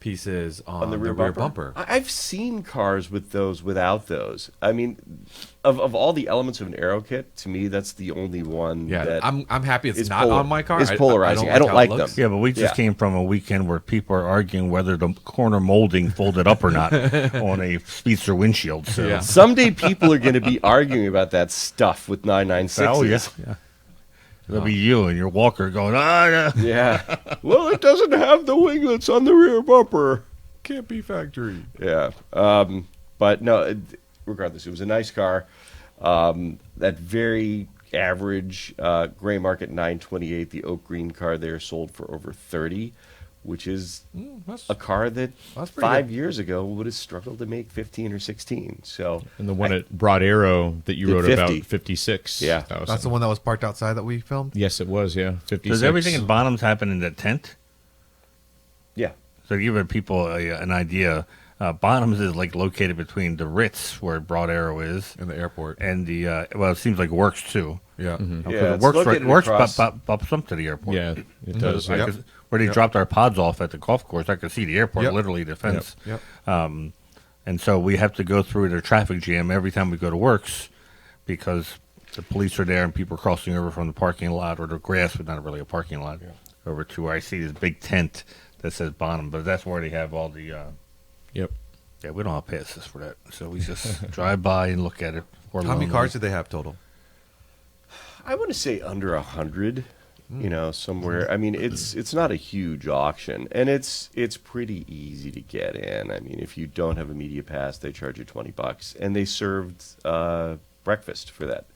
pieces on On the rear bumper. I've seen cars with those without those. I mean, of all the elements of an aero kit, to me, that's the only one. Yeah, that I'm happy it's is not on my car. It's polarizing. I don't how like it looks. them. Yeah, but we just came from a weekend where people are arguing whether the corner molding folded up or not on a Speedster windshield. So. Yeah. Someday people are going to be arguing about that stuff with 996s. Oh, yeah. It'll be you and your walker going, yeah. Yeah. Well, it doesn't have the winglets on the rear bumper. Can't be factory. Yeah. But no, regardless, it was a nice car. That very average gray market 928, the oak green car there sold for over 30, which is a car that that's pretty 5 good. years ago would have struggled to make 15 or 16. So And the one at Broad Arrow that you Did wrote 50. about, 56. Yeah. That's the one that was parked outside that we filmed. Yes, it was, yeah. 56. Does everything in Bonhams happen in the tent? yeah. So to give people an idea, Bonhams is like located between the Ritz, where Broad Arrow is, In the airport. and the it seems like Works too. Yeah. Yeah, it's Works located Works across- bumps up to the airport. Yeah, it does. I Yep. could- where they dropped our pods off at the golf course, I could see the airport, Yep. literally the fence. Yep. And so we have to go through their traffic jam every time we go to Works because the police are there and people are crossing over from the parking lot or the grass, but not really a parking lot, over to where I see this big tent that says Bonham. But that's where they have all the. Yep. Yeah, we don't have passes for that, so we just drive by and look at it. How many cars did they have total? I want to say under 100, somewhere. I mean, it's not a huge auction, and it's pretty easy to get in. I mean, if you don't have a media pass, they charge you $20, and they served breakfast for that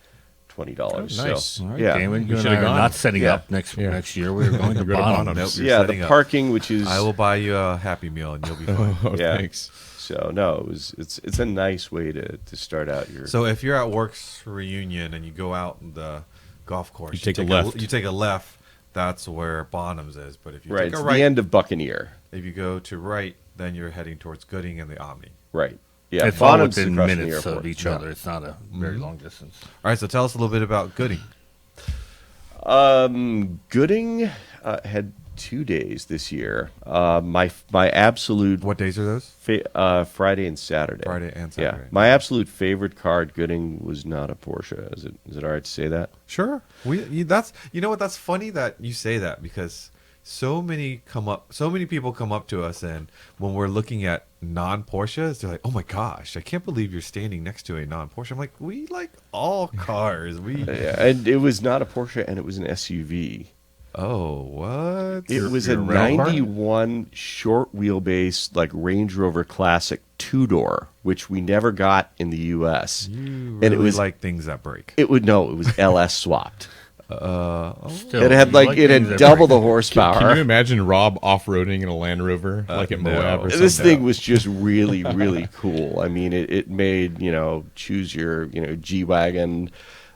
$20. nice. So, All right, yeah, Damon, We you and I should've are gone. not setting Yeah. up next Yeah. next year. We're going to Go to Bonham. Bonham. Nope. You're yeah, setting the up. parking, which is I will buy you a Happy Meal and you'll be fine. Oh, Yeah. thanks. so no, it's a nice way to start out your. So if you're at Werks Reunion and you go out in the golf course, You take a left. You take a left. That's where Bonham's is. But if you right, take it's a right, the end of Buccaneer. if you go to right, then you're heading towards Gooding and the Omni. Right. Yeah, It's all Bonham's within across from the minutes airport. of each Yeah. other. It's not a very long distance. All right, so tell us a little bit about Gooding. Gooding had 2 days this year. My absolute What days are those? Friday and Saturday. Friday and Saturday. Yeah, my absolute favorite car at Gooding was not a Porsche. Is it all right to say that? Sure. That's you know what, that's funny that you say that, because so many people come up to us, and when we're looking at non-Porsches, they're like, "Oh my gosh, I can't believe you're standing next to a non-Porsche." I'm like, "We like all cars." Yeah, and it was not a Porsche, and it was an SUV. Oh, what? It was a 91 short wheelbase, like Range Rover Classic 2-door, which we never got in the U.S. You and really it was like things that break. It was LS swapped. Still, It had you it things had that double break. the horsepower. Can you imagine Rob off-roading in a Land Rover like at Moab or something? This thing was just really, really cool. I mean, it made, choose your, G-Wagon,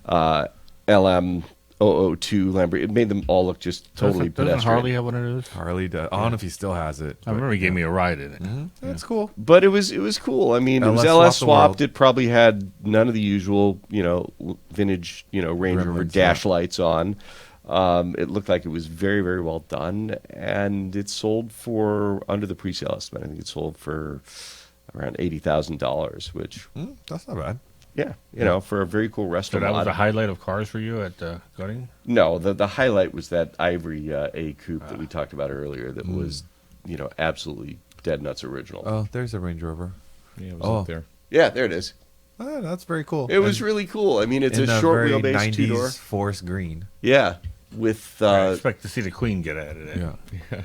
LM 002 Lamborghini. It made them all look just totally Doesn't pedestrian. Harley have one of those? Harley does. I don't know if he still has it. I remember he gave me a ride in it. That's cool. But it was cool. I mean, it was LS LS swapped the world. swapped. It probably had none of the usual, vintage, Range Rover Gremlins, dash lights on. It looked like it was very, very well done, and it sold for under the pre-sale estimate. I think it sold for around $80,000, which That's not bad. yeah, for a very cool So restaurant. that was the highlight of cars for you at Gooding? No, the highlight was that ivory A coupe that we talked about earlier. That was, absolutely dead nuts original. Oh, there's a Range Rover. Yeah, it was up there. Yeah, there it is. Oh, that's very cool. It was really cool. I mean, it's in a short very wheelbase 90s 2-door. forest green. Yeah, with I expect to see the Queen get at it. Yeah.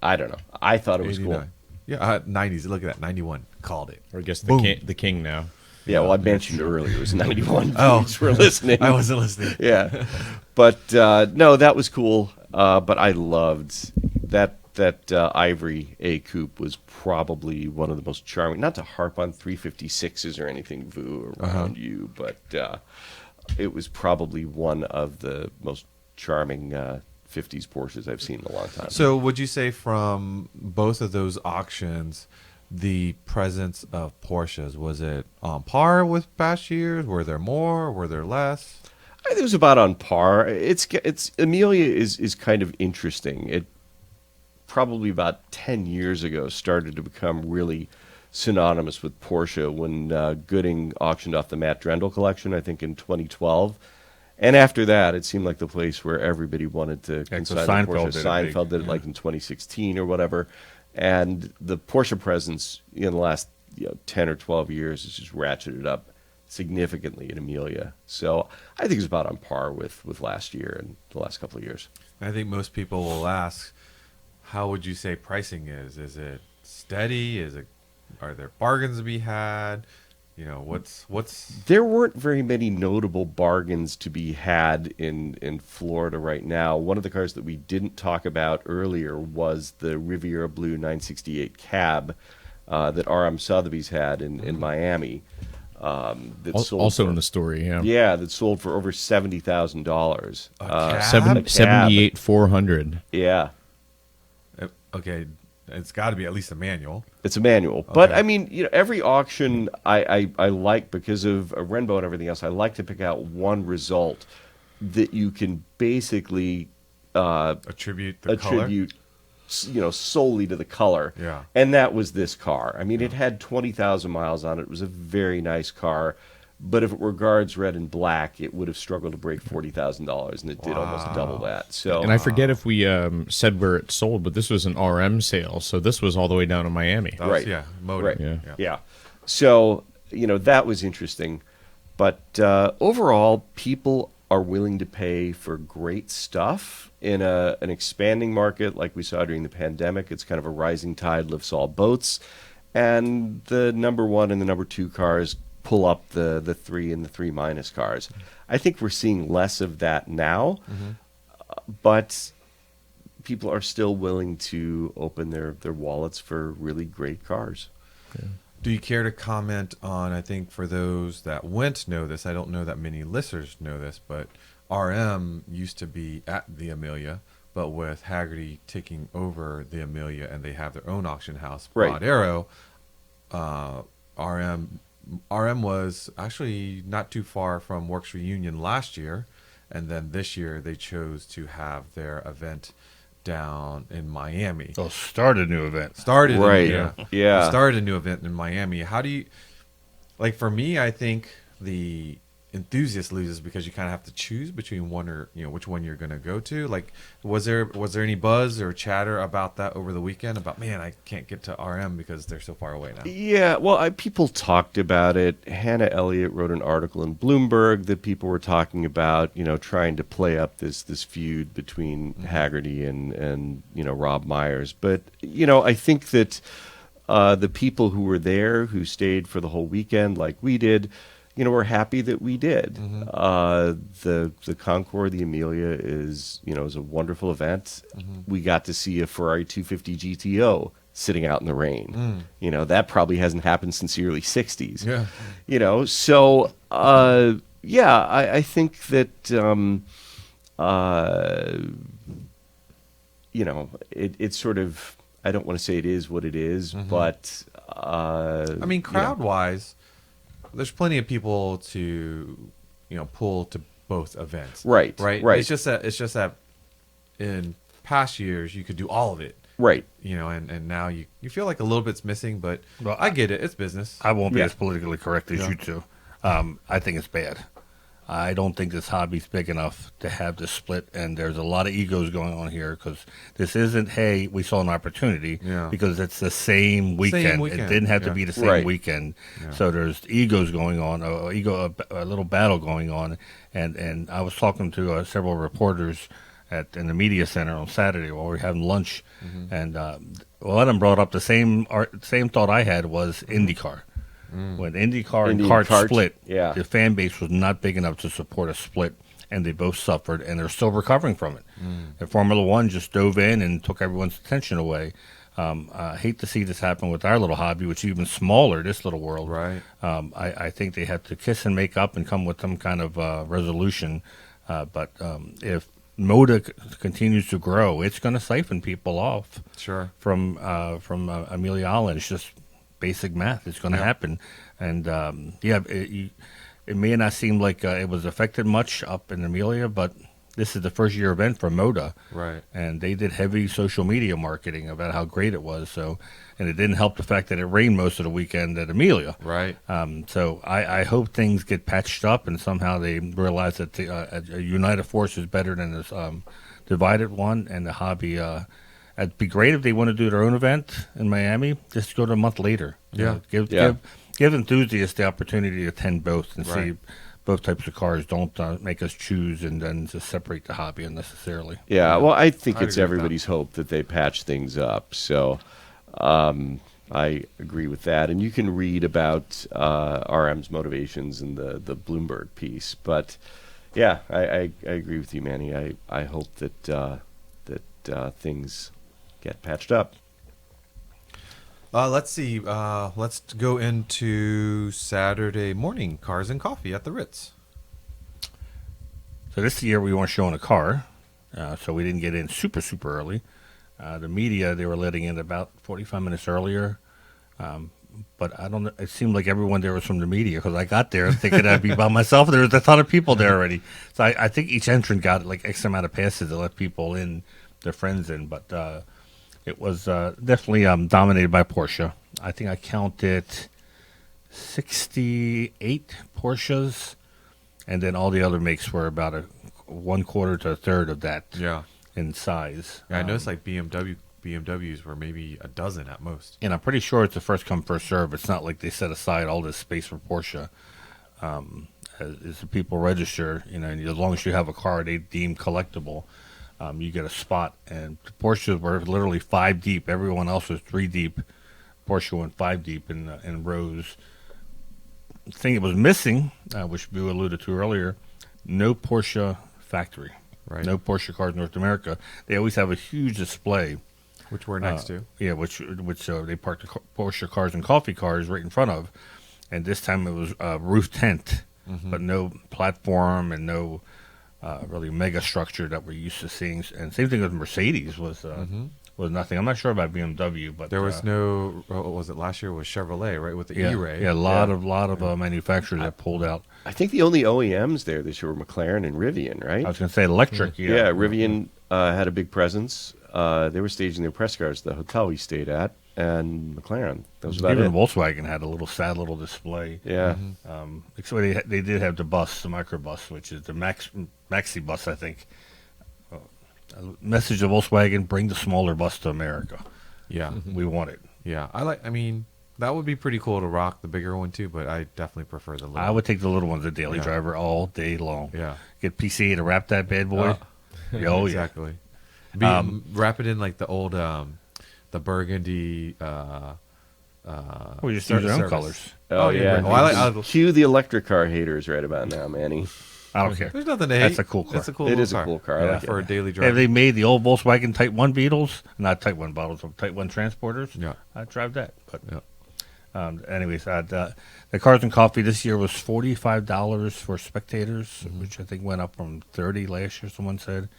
I don't know. I thought it was cool. 89. Yeah, 90s. Look at that. 91. Called it. Or I guess Boom. the king now. Yeah, well, I mentioned earlier it was 91. Oh. Thanks for listening. I wasn't listening. Yeah, but no, that was cool. But I loved that ivory A coupe was probably one of the most charming. Not to harp on 356s or anything, Vu, around you, but it was probably one of the most charming 50s Porsches I've seen in a long time. So would you say from both of those auctions, the presence of Porsches, was it on par with past years? Were there more? Were there less? I think it was about on par. It's Amelia is kind of interesting. It probably about 10 years ago started to become really synonymous with Porsche when Gooding auctioned off the Matt Drendel collection, I think in 2012. And after that, it seemed like the place where everybody wanted to consign the Porsche. Seinfeld did it like in 2016 or whatever. And the Porsche presence in the last 10 or 12 years has just ratcheted up significantly at Amelia. So I think it's about on par with last year and the last couple of years. I think most people will ask, how would you say pricing is? Is it steady? Are there bargains to be had? What's There weren't very many notable bargains to be had in Florida right now. One of the cars that we didn't talk about earlier was the Riviera Blue 968 cab that RM Sotheby's had in Miami. That sold Also for, in the story, yeah. Yeah, that sold for over $70,000. cab? 78,400. Yeah. okay? It's got to be at least a manual. It's a manual. But, Okay. I mean, every auction I like, because of Renbo and everything else, I like to pick out one result that you can basically Attribute the color. solely to the color. Yeah. And that was this car. I mean, it had 20,000 miles on it. It was a very nice car. But if it were guards red and black, it would have struggled to break $40,000, and it did almost double that. So, And I forget if we said where it sold, but this was an RM sale, so this was all the way down in Miami. That was- Right. Yeah. Moda. Right. Yeah. Yeah. So, that was interesting. But overall, people are willing to pay for great stuff in an expanding market like we saw during the pandemic. It's kind of a rising tide lifts all boats. And the number one and the number two cars pull up the 3 and the 3 - cars. I think we're seeing less of that now, but people are still willing to open their wallets for really great cars. Do you care to comment on, I think for those that went know this, I don't know that many listeners know this, but RM used to be at the Amelia, but with Haggerty taking over the Amelia and they have their own auction house, Right. Broad Arrow, RM was actually not too far from Werks Reunion last year, and then this year they chose to have their event down in Miami. Oh, start a new event. Started a new event in Miami. How do you, like, for me, I think the enthusiast loses because you kind of have to choose between one or, which one you're going to go to. Like, was there any buzz or chatter about that over the weekend about, man, I can't get to RM because they're so far away now? Yeah, well, people talked about it. Hannah Elliott wrote an article in Bloomberg that people were talking about, trying to play up this feud between Haggerty and Rob Myers. But I think that the people who were there, who stayed for the whole weekend like we did, we're happy that we did. The Concours, the Amelia is a wonderful event. We got to see a Ferrari 250 GTO sitting out in the rain. That probably hasn't happened since the early 60s. Yeah. So I think that it's sort of, I don't want to say it is what it is, but I mean, crowd-wise, there's plenty of people to, pull to both events. Right. It's just that in past years you could do all of it. Right. And now you feel like a little bit's missing, but I get it. It's business. I won't be as politically correct as you two. I think it's bad. I don't think this hobby's big enough to have this split, and there's a lot of egos going on here because this isn't, hey, we saw an opportunity, because it's the same weekend. It didn't have to be the same weekend. Yeah. So there's egos going on, a little battle going on, and I was talking to several reporters in the media center on Saturday while we were having lunch, and one of them brought up the same thought I had was IndyCar. When IndyCar and kart split, the fan base was not big enough to support a split, and they both suffered, and they're still recovering from it. And Formula One just dove in and took everyone's attention away. I hate to see this happen with our little hobby, which is even smaller, this little world. Right. I think they have to kiss and make up and come with some kind of resolution. But if Moda continues to grow, it's going to siphon people off from Amelia Island. It's just basic math. It's going to happen. And it may not seem like it was affected much up in Amelia, but this is the first year event for Moda. Right. And they did heavy social media marketing about how great it was. So, and it didn't help the fact that it rained most of the weekend at Amelia. Right. So I hope things get patched up and somehow they realize that a united force is better than this divided one, and the hobby it'd be great if they want to do their own event in Miami. Just go to a month later. Give enthusiasts the opportunity to attend both and see both types of cars. Don't make us choose and then just separate the hobby unnecessarily. Yeah, well, I think it's everybody's hope that they patch things up. So I agree with that. And you can read about RM's motivations in the Bloomberg piece. But, yeah, I agree with you, Manny. I hope that things get patched up. Let's see. Let's go into Saturday morning cars and coffee at the Ritz. So this year we weren't showing a car, so we didn't get in super early. The media, they were letting in about 45 minutes earlier, but I don't know. It seemed like everyone there was from the media because I got there thinking I'd be by myself. There was a ton of people there already, so I think each entrant got like X amount of passes to let people in, their friends in, but it was definitely dominated by Porsche. I think I counted 68 Porsches, and then all the other makes were about a 1/4 to a third of that in size. Yeah, I noticed like BMWs were maybe a dozen at most. And I'm pretty sure it's a first come, first serve. It's not like they set aside all this space for Porsche. As the people register, and as long as you have a car they deem collectible, you get a spot. And the Porsches were literally 5 deep. Everyone else was 3 deep. Porsche went 5 deep in rows. The thing it was missing, which we alluded to earlier, no Porsche factory. Right. No Porsche cars in North America. They always have a huge display. Which we're next to. Yeah, which they parked the Porsche cars and coffee cars right in front of. And this time it was roof tent, but no platform and no really mega structure that we're used to seeing. And same thing with Mercedes was was nothing. I'm not sure about BMW, but there was no. What was it last year? Was Chevrolet, right, with the yeah, E-Ray? Yeah, a lot of manufacturers that pulled out. I think the only OEMs there this year were McLaren and Rivian, right? I was going to say electric. Yeah, Rivian had a big presence. They were staging their press cars at the hotel we stayed at, and McLaren. That was about Even it. Volkswagen had a sad little display. Yeah. Except they did have the bus, the microbus, which is the maxi bus, I think. Message to Volkswagen: bring the smaller bus to America. Yeah, we want it. Yeah, I mean, that would be pretty cool to rock the bigger one too, but I definitely prefer the little. I would take the little ones, the daily driver, all day long. Yeah, get PCA to wrap that bad boy. Exactly. Wrap it in like the old, the burgundy. We just use our own colors. Oh yeah. Well, cue the electric car haters right about now, Manny. I don't care. There's nothing to hate. That's a cool car. It's a cool. It is car. a cool car. I like for it. a daily drive. If they made the old Volkswagen Type 1 Beetles, not Type 1 bottles, but Type 1 transporters, I'd drive that. But anyways, the Cars and Coffee this year was $45 for spectators, which I think went up from $30 last year, someone said.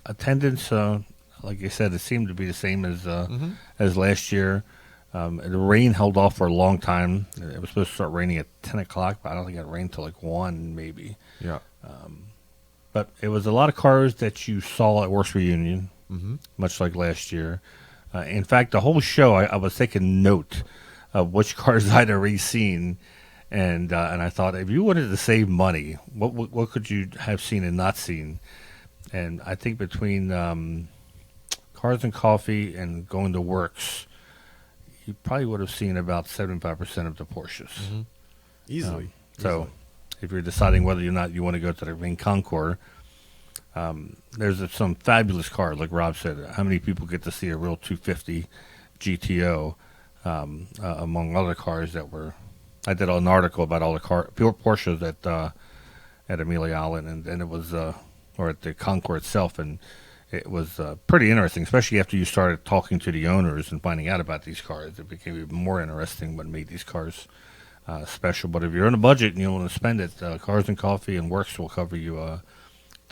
Attendance, like I said, it seemed to be the same as last year. The rain held off for a long time. It was supposed to start raining at 10 o'clock, but I don't think it rained till like 1 maybe. Yeah. But it was a lot of cars that you saw at Werks Reunion, much like last year. In fact, the whole show, I was taking note of which cars I'd already seen, and I thought, if you wanted to save money, what could you have seen and not seen? And I think between Cars and Coffee and going to Werks, you probably would have seen about 75% of the Porsches. Easily. So if you're deciding whether or not you want to go to the main concours, there's some fabulous cars, like Rob said. How many people get to see a real 250 GTO among other cars that were... I did an article about all the Porsches at Amelia Island, and it was... or at the concours itself, and it was pretty interesting, especially after you started talking to the owners and finding out about these cars. It became even more interesting what made these cars special. But if you're on a budget and you want to spend it, Cars and Coffee and Werks will cover you a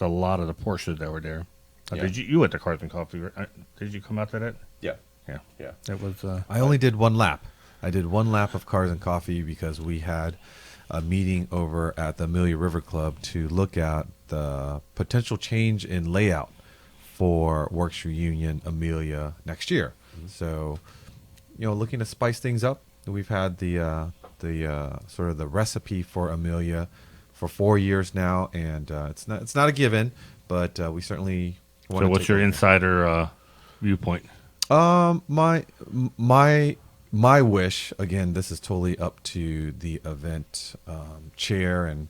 lot of the Porsches that were there. Did you went to Cars and Coffee? Did you come out to that? Yeah. Yeah. It was. I only did one lap. I did one lap of Cars and Coffee because we had a meeting over at the Amelia River Club to look at the potential change in layout for Werks Reunion Amelia next year. So, looking to spice things up. We've had the sort of the recipe for Amelia for 4 years now, and it's not a given, but we certainly want. So, what's your insider viewpoint? My wish, again, this is totally up to the event chair and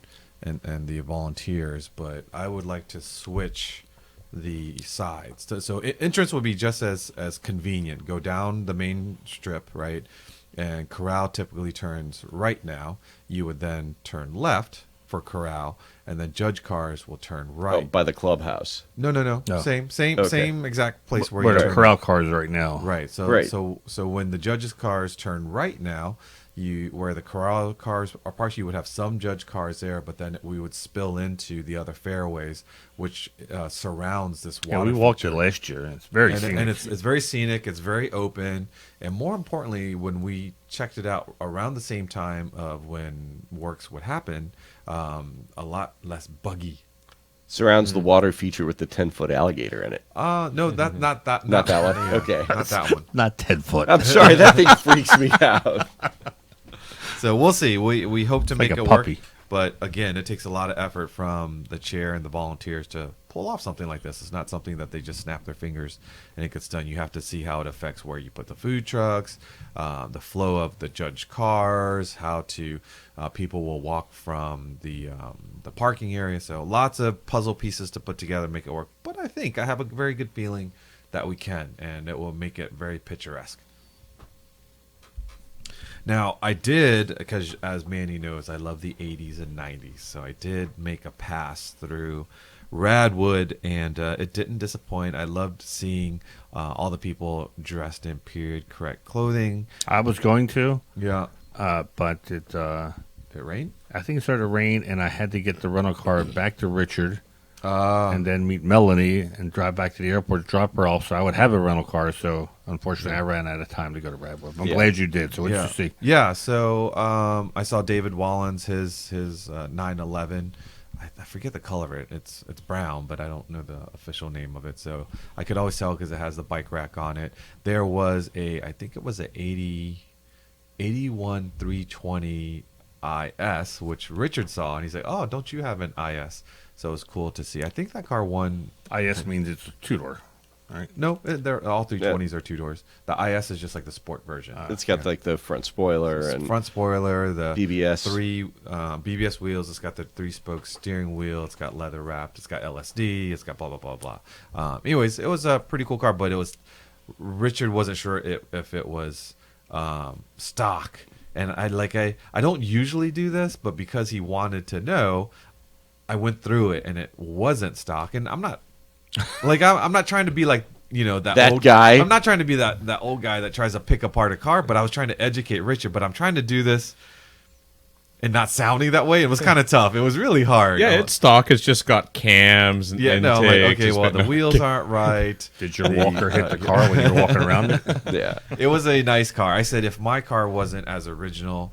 the volunteers, but I would like to switch the sides. So entrance would be just as convenient. Go down the main strip, right? And corral typically turns right now. You would then turn left for corral, and then judge cars will turn right. Oh, by the clubhouse. No. Same exact place where the turn. corral cars right now. Right. So when the judges' cars turn right now, where the corral cars are parked, you would have some judge cars there, but then we would spill into the other fairways, which surrounds this water. Yeah, we walked feature. it last year, and it's very scenic. And it's very scenic. It's very open, and more importantly, when we checked it out around the same time of when Werks would happen, a lot less buggy. Surrounds the water feature with the 10-foot alligator in it. No, not that Not that one. Yeah, Okay. not that one. Not 10 foot. I'm sorry, that thing freaks me out. So we'll see. We hope to make like a it puppy. work. But again, it takes a lot of effort from the chair and the volunteers to pull off something like this. It's not something that they just snap their fingers and it gets done. You have to see how it affects where you put the food trucks, the flow of the judge cars, how to people will walk from the parking area. So lots of puzzle pieces to put together, make it work. But I think I have a very good feeling that we can, and it will make it very picturesque. Now, I did, because as Manny knows, I love the 80s and 90s. So I did make a pass through Radwood, and it didn't disappoint. I loved seeing all the people dressed in period correct clothing. I was going to. Yeah. But it rained? I think it started to rain, and I had to get the rental car back to Richard. and then meet Melanie and drive back to the airport, drop her off. So I would have a rental car. So unfortunately, I ran out of time to go to Radwood. I'm glad you did. So what did you see? Yeah, so I saw David Wallens, his 911. I forget the color of it. It's brown, but I don't know the official name of it. So I could always tell because it has the bike rack on it. There was I think it was a 81 320 IS, which Richard saw, and he's like, "Oh, don't you have an IS?" So it was cool to see. I think that car won. IS means it's a two-door, right? No, they're all 320s are 2-doors. The IS is just like the sport version. It's got like the front spoiler the BBS, BBS wheels. It's got the 3-spoke steering wheel. It's got leather wrapped. It's got LSD. It's got blah blah blah blah. Anyways, it was a pretty cool car, but Richard wasn't sure if it was stock. And I don't usually do this, but because he wanted to know, I went through it and it wasn't stock. And I'm not I'm not trying to be like, that old guy. I'm not trying to be that old guy that tries to pick apart a car, but I was trying to educate Richard, but I'm trying to do this and not sounding that way. It was kind of tough. It was really hard. Yeah, it's stock. It's just got cams and the wheels aren't right. Did your walker hit the car when you were walking around it? Yeah. It was a nice car. I said if my car wasn't as original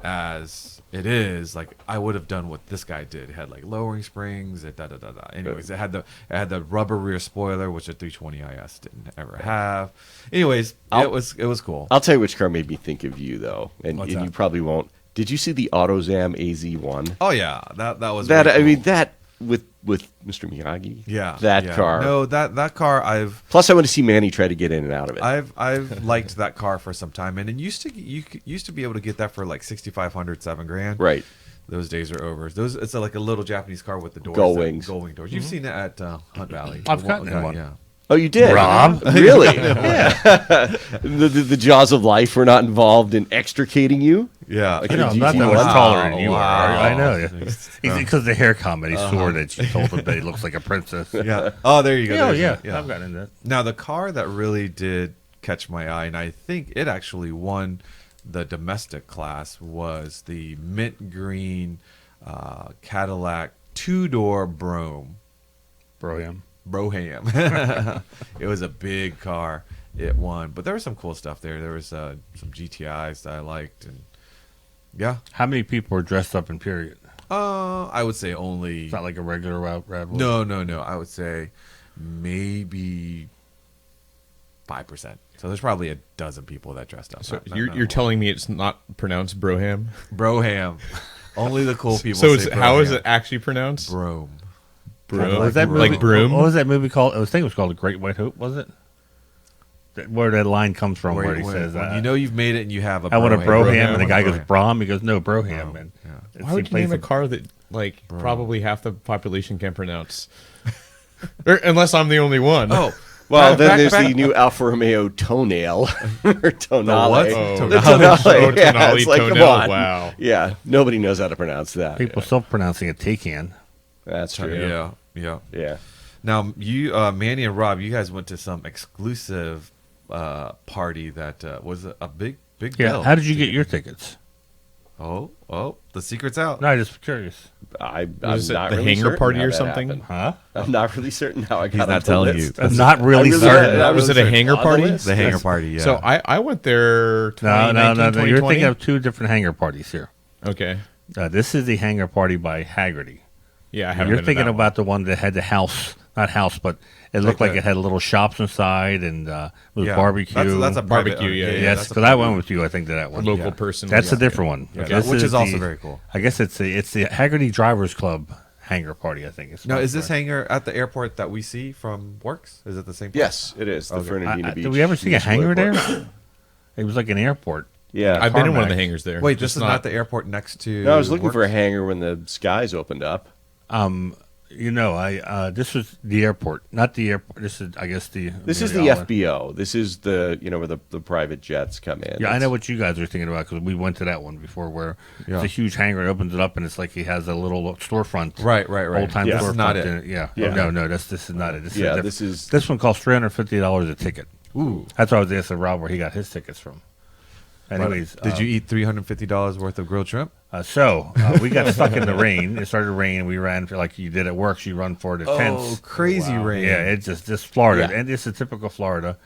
as it is, I would have done what this guy did. It had lowering springs and da da da da. Anyways, it had the rubber rear spoiler, which a 320 IS didn't ever have. Anyways, it was cool. I'll tell you which car made me think of you though, and you probably won't. Did you see the AutoZam AZ1? Oh yeah, that was that. Really cool. I mean that with Mr. Miyagi. Yeah, car. No, that car. Plus, I want to see Manny try to get in and out of it. I've liked that car for some time, and you used to be able to get that for $6,500, $7,000. Right. Those days are over. It's like a little Japanese car with the doors, gull wing doors. You've seen it at Hunt Valley. I've gotten in one. Yeah. Oh, you did? Rob? Really? Yeah. the jaws of life were not involved in extricating you? Yeah. I'm not that much taller than you are. I know. Because the hair comment, he swore that she told him that he looks like a princess. Yeah. Oh, there you go. Yeah. I've gotten into that. Now, the car that really did catch my eye, and I think it actually won the domestic class, was the mint green Cadillac 2-door Brougham. Broham. It was a big car. It won, but there was some cool stuff there. There was some GTIs that I liked, and How many people were dressed up in period? I would say only. It's not like a regular Radwood. No. I would say maybe 5%. So there's probably a dozen people that dressed up. So you're telling me it's not pronounced Broham? Broham. Only the cool people. So how is it actually pronounced? Broom. Broom. Was that movie, like Broom? What was that movie called? I think it was called The Great White Hope, was it? Where that line comes from, where he says, you've made it and you have a I want a Broham, and the guy goes, Brom? He goes, no, Broham. And why would you name a car that probably half the population can pronounce? Unless I'm the only one. Oh. Well, then there's the new Alfa Romeo Toenail. Or Tonale. What? The Tonale. Yeah, it's like, come on. Wow. Yeah, nobody knows how to pronounce that. People still pronouncing it Taycan. That's true. Yeah. Now, you, Manny and Rob, you guys went to some exclusive party that was a big deal. How did you get your tickets? Oh, the secret's out. No, I'm just curious. I'm Was it not the really hangar certain party how or that something? happened. Huh? I'm not really certain how I got He's not on the telling list. you. I'm not really certain. Was it a hangar party? The hangar party, yeah. So I went there 2019, No. You're thinking of two different hangar parties here. Okay. This is the hangar party by Haggerty. Yeah, I haven't You're been to thinking that about the one that had the house, not house, but it looked like it had little shops inside and it was barbecue. That's a private, Barbecue, yeah. Yes, because I went with you, I think, to that one. Local person. That's a different one. Yeah, This which is also the- very cool. I guess it's the Haggerty Drivers Club hangar party, I think. Now, is this hangar at the airport that we see from Werks? Is it the same place? Yes, it is. The Fernandina Beach. Did we ever see a Municipal hangar Airport. there? It was like an airport. Yeah. I've been in one of the Carmack. hangars there. Wait, Just this is not the airport next to. No, I was looking for a Werks? hangar when the skies opened up. This was the airport, not the airport. This is, I guess, This is the Amelia Island. FBO. This is the where the private jets come in. Yeah, I know what you guys are thinking about because we went to that one before, where it's a huge hangar. It opens it up, and it's like he has a little storefront. Right. Old time Yeah. storefront. This is not it. in Yeah. Yeah. No. This is not it. This one costs $350 a ticket. Ooh. That's why I was asking Rob where he got his tickets from. Anyways, Did you eat $350 worth of grilled shrimp? We got stuck in the rain. It started to rain. We ran for, like you did at Werks. You run for the tents. Oh, crazy rain. Yeah, it's just Florida. Yeah. And it's a typical Florida.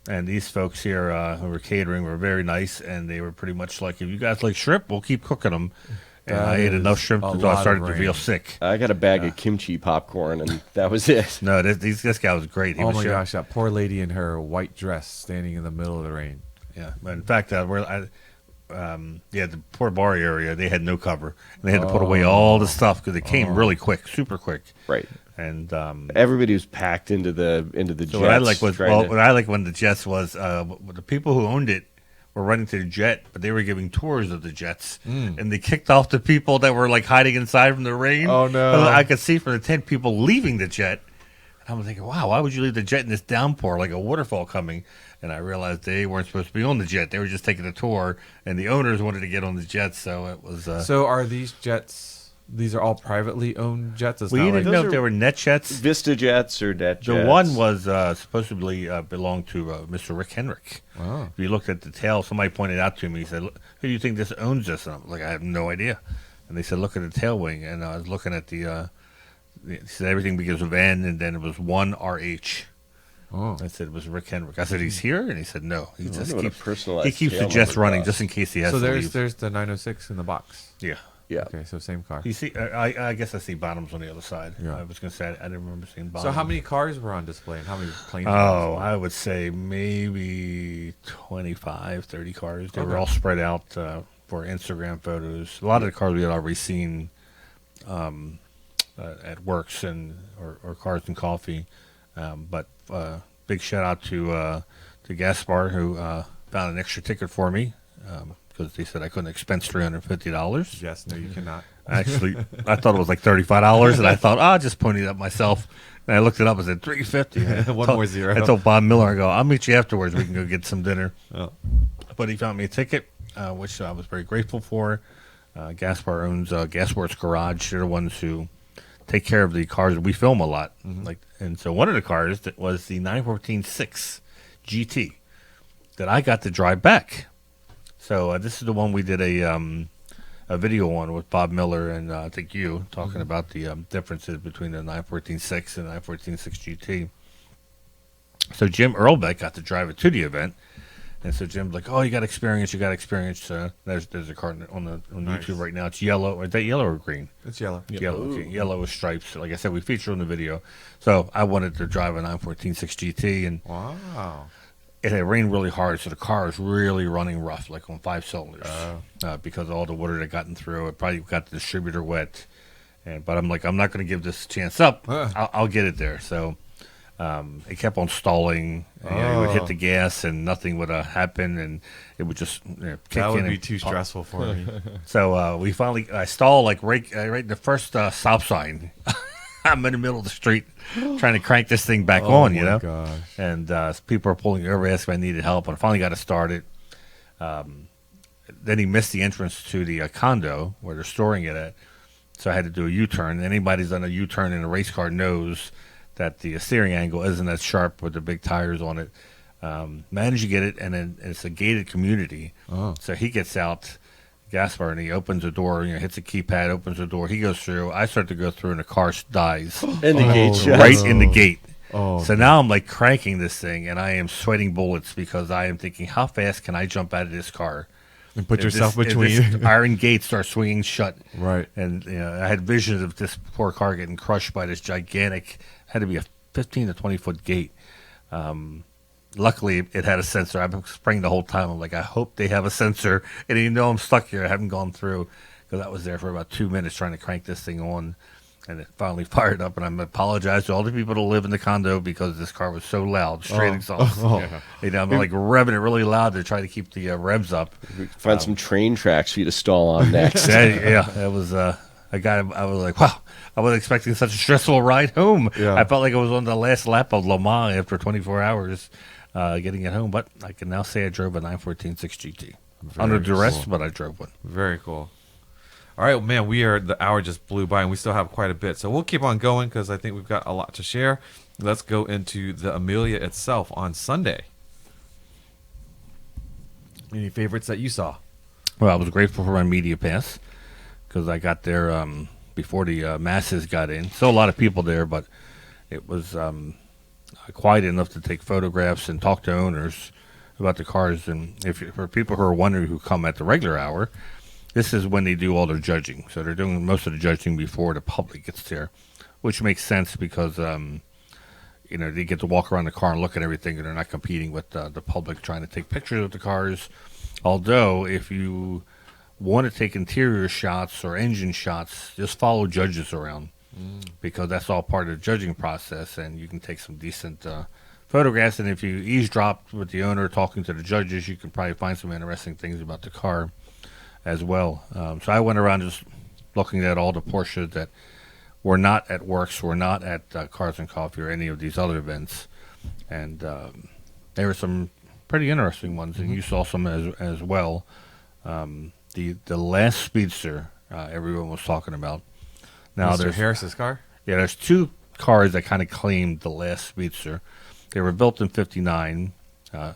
And these folks here who were catering were very nice. And they were pretty much like, if you guys like shrimp, we'll keep cooking them. And I ate enough shrimp until I started to feel sick. I got a bag of kimchi popcorn, and that was it. No, this guy was great. Oh, my gosh, that poor lady in her white dress standing in the middle of the rain. Yeah, but in fact, the Port Bar area, they had no cover. And they had to put away all the stuff because it came really quick, super quick. Right. And everybody was packed into the jets. So what I like when the jets was the people who owned it were running to the jet, but they were giving tours of the jets, and they kicked off the people that were like hiding inside from the rain. Oh no! I could see from the tent people leaving the jet. And I'm thinking, wow, why would you leave the jet in this downpour like a waterfall coming? And I realized they weren't supposed to be on the jet; they were just taking a tour, and the owners wanted to get on the jet, so it was. So are these jets? These are all privately owned jets. We didn't know if they were net jets, Vista jets, or net jets. The one was supposedly belonged to Mr. Rick Henrik. Wow. If you looked at the tail, somebody pointed out to me. He said, "Who do you think this owns this?" And I'm like, "I have no idea." And they said, "Look at the tail wing." And I was looking at the. He said everything begins with N, and then it was 1RH. Oh. I said it was Rick Henrik. I said, "He's here," and he said, "No." He just keeps the tail jets number running costs. just in case he has So to leave. there's the 906 in the box. Yeah. Yeah. Okay, so same car. You see, I guess I see bottoms on the other side. Yeah. I was going to say I didn't remember seeing bottoms. So how many cars were on display and how many planes? Oh, I would say maybe 25, 30 cars. They were Okay. all spread out for Instagram photos. A lot of the cars we had already seen at Werks or Cars and Coffee. But big shout out to Gaspar who found an extra ticket for me because they said I couldn't expense $350. Yes, no, you cannot. Actually, I thought it was like $35, and I thought, I'll just pony it up myself. And I looked it up, and it said $350. One more zero. I told Bob Miller, I go, I'll meet you afterwards. We can go get some dinner. Oh. But he found me a ticket, which I was very grateful for. Gaspar owns Gasworks Garage. They're the ones who take care of the cars. We film a lot. And so one of the cars that was the 914-6 GT that I got to drive back. So this is the one we did a video on with Bob Miller and I think you talking about the differences between the 914-6 and 914-6 GT. So Jim Earlbeck got to drive it to the event, and so Jim's like, "Oh, you got experience. There's a car on Nice. YouTube right now. It's yellow. Is that yellow or green? It's yellow. Yellow. Okay. Yellow with stripes. Like I said, we feature on the video. So I wanted to drive a 914-6 GT, and Wow. it had rained really hard, so the car was really running rough, like on 5 cylinders, because of all the water that gotten through. It probably got the distributor wet. But I'm like, I'm not going to give this chance up. I'll get it there. So it kept on stalling. It would hit the gas, and nothing would happen, and it would just kick in. That would be and too stressful for me. So I stalled like right in the first stop sign. I'm in the middle of the street trying to crank this thing back on, you know. Gosh. And people are pulling over, asking if I needed help, and I finally got it started. Then he missed the entrance to the condo where they're storing it at, so I had to do a U-turn. Anybody who's done a U-turn in a race car knows that the steering angle isn't as sharp with the big tires on it. Managed to get it, and then it's a gated community. So he gets out, Gaspar, and he opens the door, hits a keypad, opens the door. He goes through. I start to go through, and the car dies. In the gate, Right in the gate. Oh. So now I'm like cranking this thing, and I am sweating bullets because I am thinking, how fast can I jump out of this car? And put If yourself this- if between. this iron gate starts swinging shut. Right. And I had visions of this poor car getting crushed by this gigantic, had to be a 15 to 20 foot gate. Luckily, it had a sensor. I've been spraying the whole time. I'm like, I hope they have a sensor. And I'm stuck here. I haven't gone through because I was there for about 2 minutes trying to crank this thing on. And it finally fired up. And I apologize to all the people that live in the condo because this car was so loud, straight exhaust. I'm like revving it really loud to try to keep the revs up. Find some train tracks for you to stall on next. It was I was like, wow, I wasn't expecting such a stressful ride home. Yeah. I felt like I was on the last lap of Le Mans after 24 hours getting it home. But I can now say I drove a 914-6 GT. Under duress, cool. but I drove one. Very cool. All right, man, the hour just blew by, and we still have quite a bit. So we'll keep on going because I think we've got a lot to share. Let's go into the Amelia itself on Sunday. Any favorites that you saw? Well, I was grateful for my media pass. because I got there before the masses got in. Still a lot of people there, but it was quiet enough to take photographs and talk to owners about the cars. And for people who are wondering who come at the regular hour, this is when they do all their judging. So they're doing most of the judging before the public gets there, which makes sense because they get to walk around the car and look at everything, and they're not competing with the public trying to take pictures of the cars. Although, if you want to take interior shots or engine shots, just follow judges around because that's all part of the judging process, and you can take some decent photographs. And if you eavesdrop with the owner talking to the judges, you can probably find some interesting things about the car as well. So I went around just looking at all the Porsches that were not at Werks, were not at Cars and Coffee or any of these other events, and there were some pretty interesting ones, and you saw some as well. The last Speedster everyone was talking about. Now Mr. there's Harris's car? Yeah, there's two cars that kind of claimed the last Speedster. They were built in 59. I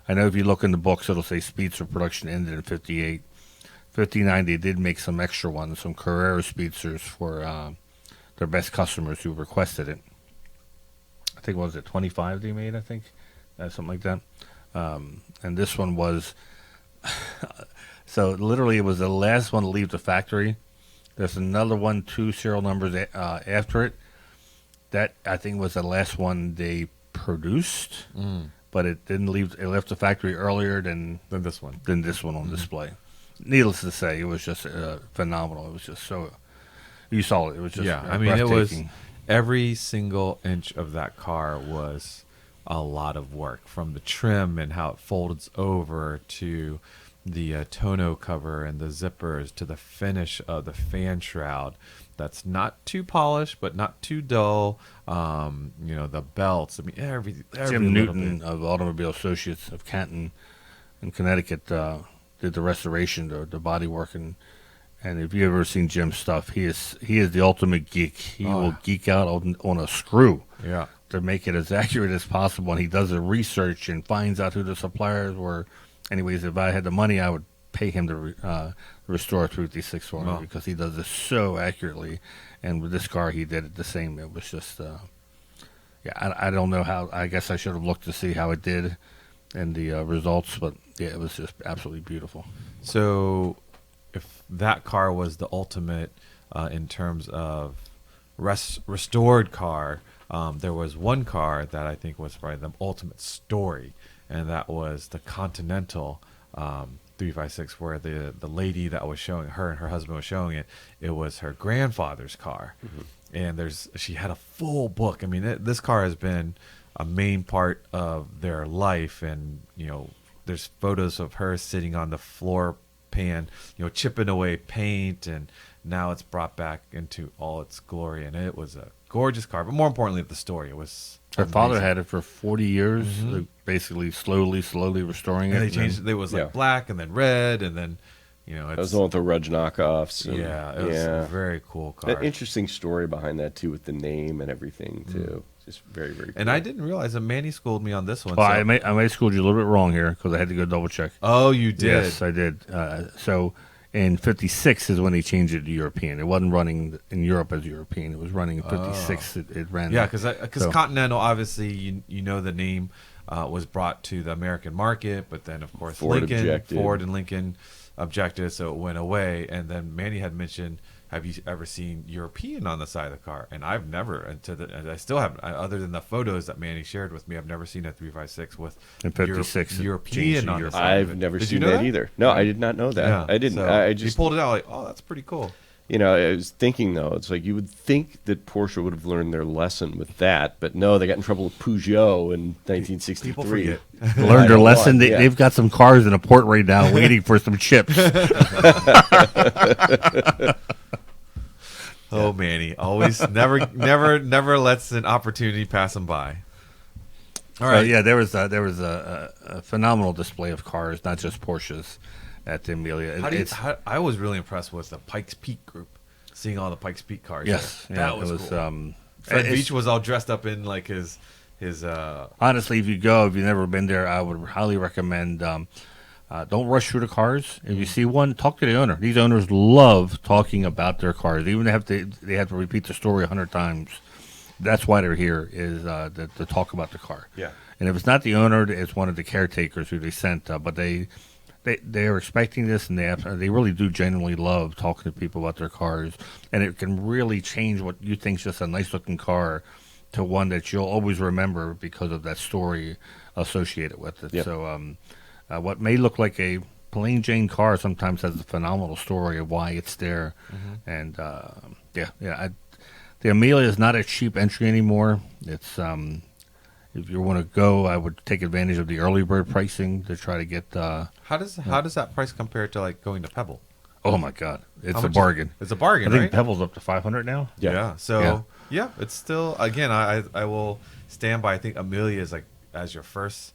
know if you look in the books, it'll say Speedster production ended in 58. 59, they did make some extra ones, some Carrera Speedsters for their best customers who requested it. I think, what was it, 25 they made, I think? Something like that. And this one was... so literally it was the last one to leave the factory. There's another one, 2 serial numbers after it. That, I think, was the last one they produced. But it didn't leave. It left the factory earlier than this one. Than this one on display. Needless to say, it was just phenomenal. It was just so... You saw it. It was just it was every single inch of that car was a lot of work, from the trim and how it folds over to the tonneau cover and the zippers to the finish of the fan shroud. That's not too polished, but not too dull. The belts. I mean, every Jim Newton of Automobile Associates of Canton in Connecticut did the restoration, the body work, and if you've ever seen Jim's stuff, he is the ultimate geek. He will geek out on a screw to make it as accurate as possible, and he does the research and finds out who the suppliers were. Anyways, if I had the money, I would pay him to restore a 356 for me because he does this so accurately. And with this car, he did it the same. It was just, I don't know how. I guess I should have looked to see how it did and the results, but yeah, it was just absolutely beautiful. So, if that car was the ultimate in terms of restored car, there was one car that I think was probably the ultimate story, and that was the Continental 356, where the lady that was showing, her and her husband was showing it, it was her grandfather's car. And she had a full book. I mean, this car has been a main part of their life, and there's photos of her sitting on the floor pan, chipping away paint, and now it's brought back into all its glory. And it was a gorgeous car, but more importantly, the story. It was her father had it for 40 years, basically slowly restoring it. And they changed it. It was like black and then red, and then that was the one with the Rudge knockoffs. And, it was a very cool car. An interesting story behind that too, with the name and everything too. Just very, very cool. And I didn't realize that Manny schooled me on this one. Well, I may have schooled you a little bit wrong here because I had to go double check. Oh, you did? Yes, I did. So in 56 is when they changed it to European. It wasn't running in Europe as European. It was running in 56. It ran. Yeah, because Continental, obviously, the name was brought to the American market, but then, of course, Ford and Lincoln objected, so it went away. And then Manny had mentioned, have you ever seen European on the side of the car? And I've never, and I still haven't, other than the photos that Manny shared with me, I've never seen a 356 with 56 European on the side. I've never seen that either. No, I did not know that. Yeah. I didn't. So I just he pulled it out like, oh, that's pretty cool. I was thinking, though, it's like you would think that Porsche would have learned their lesson with that, but no, they got in trouble with Peugeot in 1963. People forget. Learned their lesson. They've got some cars in a port right now waiting for some chips. Oh, Manny, always never lets an opportunity pass him by. All right, there was a phenomenal display of cars, not just Porsches, at the Amelia. I was really impressed with the Pikes Peak group, seeing all the Pikes Peak cars. Yes, that was cool. Fred Beach was all dressed up in like his. Honestly, if you've never been there, I would highly recommend Don't rush through the cars. If you see one, talk to the owner. These owners love talking about their cars. Even if they have to repeat the story 100 times. That's why they're here, is to talk about the car. Yeah. And if it's not the owner, it's one of the caretakers who they sent. But they are expecting this, and they really do genuinely love talking to people about their cars. And it can really change what you think is just a nice-looking car to one that you'll always remember because of that story associated with it. Yep. So what may look like a plain Jane car sometimes has a phenomenal story of why it's there. And, the Amelia is not a cheap entry anymore. It's if you want to go, I would take advantage of the early bird pricing to try to get. How does that price compare to like going to Pebble? Oh my God, it's How a much bargain. It's a bargain, I think right? Pebble's up to 500 now. Yeah. So it's still, again, I will stand by. I think Amelia is like, as your first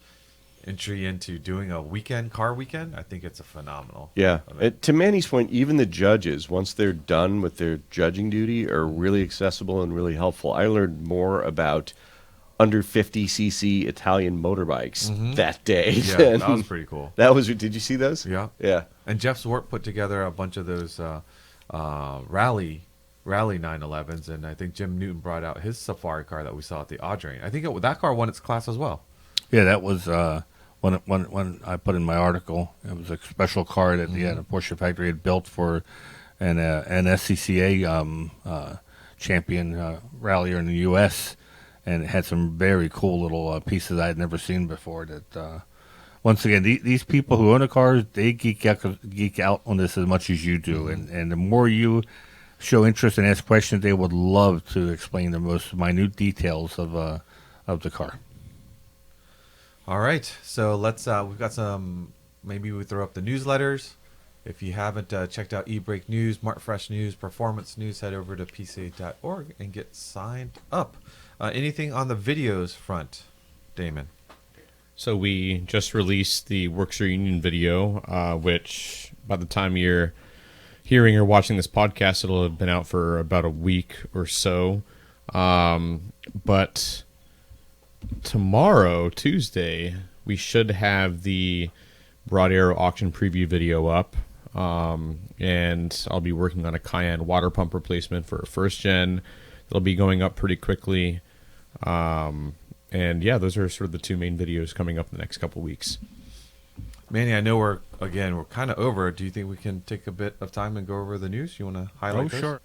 entry into doing a car weekend, I think it's a phenomenal. Yeah. To Manny's point, even the judges, once they're done with their judging duty, are really accessible and really helpful. I learned more about under 50cc Italian motorbikes that day. Yeah, that was pretty cool. Did you see those? Yeah. Yeah. And Jeff Zwart put together a bunch of those rally 911s, and I think Jim Newton brought out his safari car that we saw at the Audrain. I think that car won its class as well. Yeah, that was when I put in my article. It was a special car that the Porsche factory had built for an SCCA champion rallier in the U.S., and it had some very cool little pieces I had never seen before. That once again, these people who own the cars, they geek out on this as much as you do, and the more you show interest and ask questions, they would love to explain the most minute details of the car. All right, so let's. We've got some. Maybe we throw up the newsletters. If you haven't checked out eBreak News, Mart Fresh News, Performance News, head over to PCA.org and get signed up. Anything on the videos front, Damon? So we just released the Werks Reunion video, which by the time you're hearing or watching this podcast, it'll have been out for about a week or so. But tomorrow, Tuesday, we should have the Broad Arrow auction preview video up. And I'll be working on a Cayenne water pump replacement for a first gen. It'll be going up pretty quickly. And yeah, those are sort of the two main videos coming up in the next couple weeks. Manny, I know we're kind of over. Do you think we can take a bit of time and go over the news? You want to highlight those? Sure.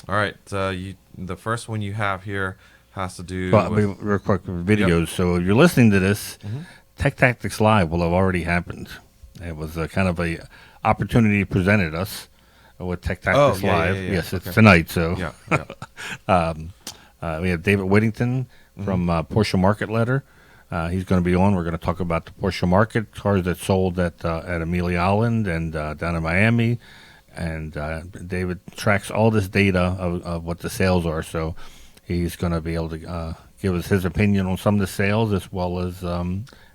All right. The first one you have here has to do with real quick videos. Yep. So if you're listening to this, Tech Tactics Live will have already happened. It was kind of a opportunity presented us with Tech Tactics Live. Yeah. Yes, it's tonight. So we have David Whittington from Porsche Market Letter. He's going to be on. We're going to talk about the Porsche Market, cars that sold at Amelia Island and down in Miami. And David tracks all this data of what the sales are. So he's going to be able to give us his opinion on some of the sales as well as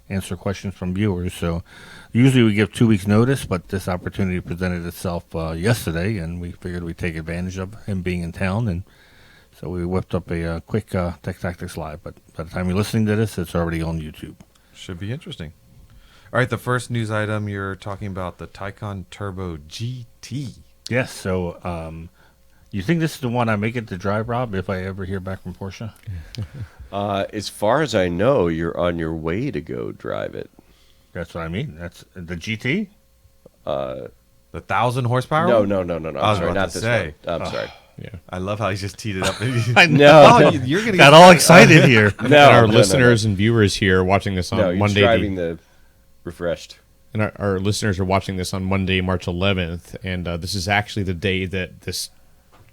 answer questions from viewers. So usually we give 2 weeks notice, but this opportunity presented itself yesterday, and we figured we'd take advantage of him being in town. And so we whipped up a quick Tech Tactics Live, but by the time you're listening to this, it's already on YouTube. Should be interesting. All right, the first news item, you're talking about the Taycan Turbo GT. Yes, so you think this is the one I make it to drive, Rob, if I ever hear back from Porsche? As far as I know, you're on your way to go drive it. That's what I mean. That's the GT? The 1,000 horsepower? No. I was sorry, about not to this say. one. I'm sorry. Yeah, I love how he just teed it up. I know. You're gonna got all excited here. Our listeners and viewers here watching this on Monday. Driving the refreshed. And our listeners are watching this on Monday, March 11th, and this is actually the day that this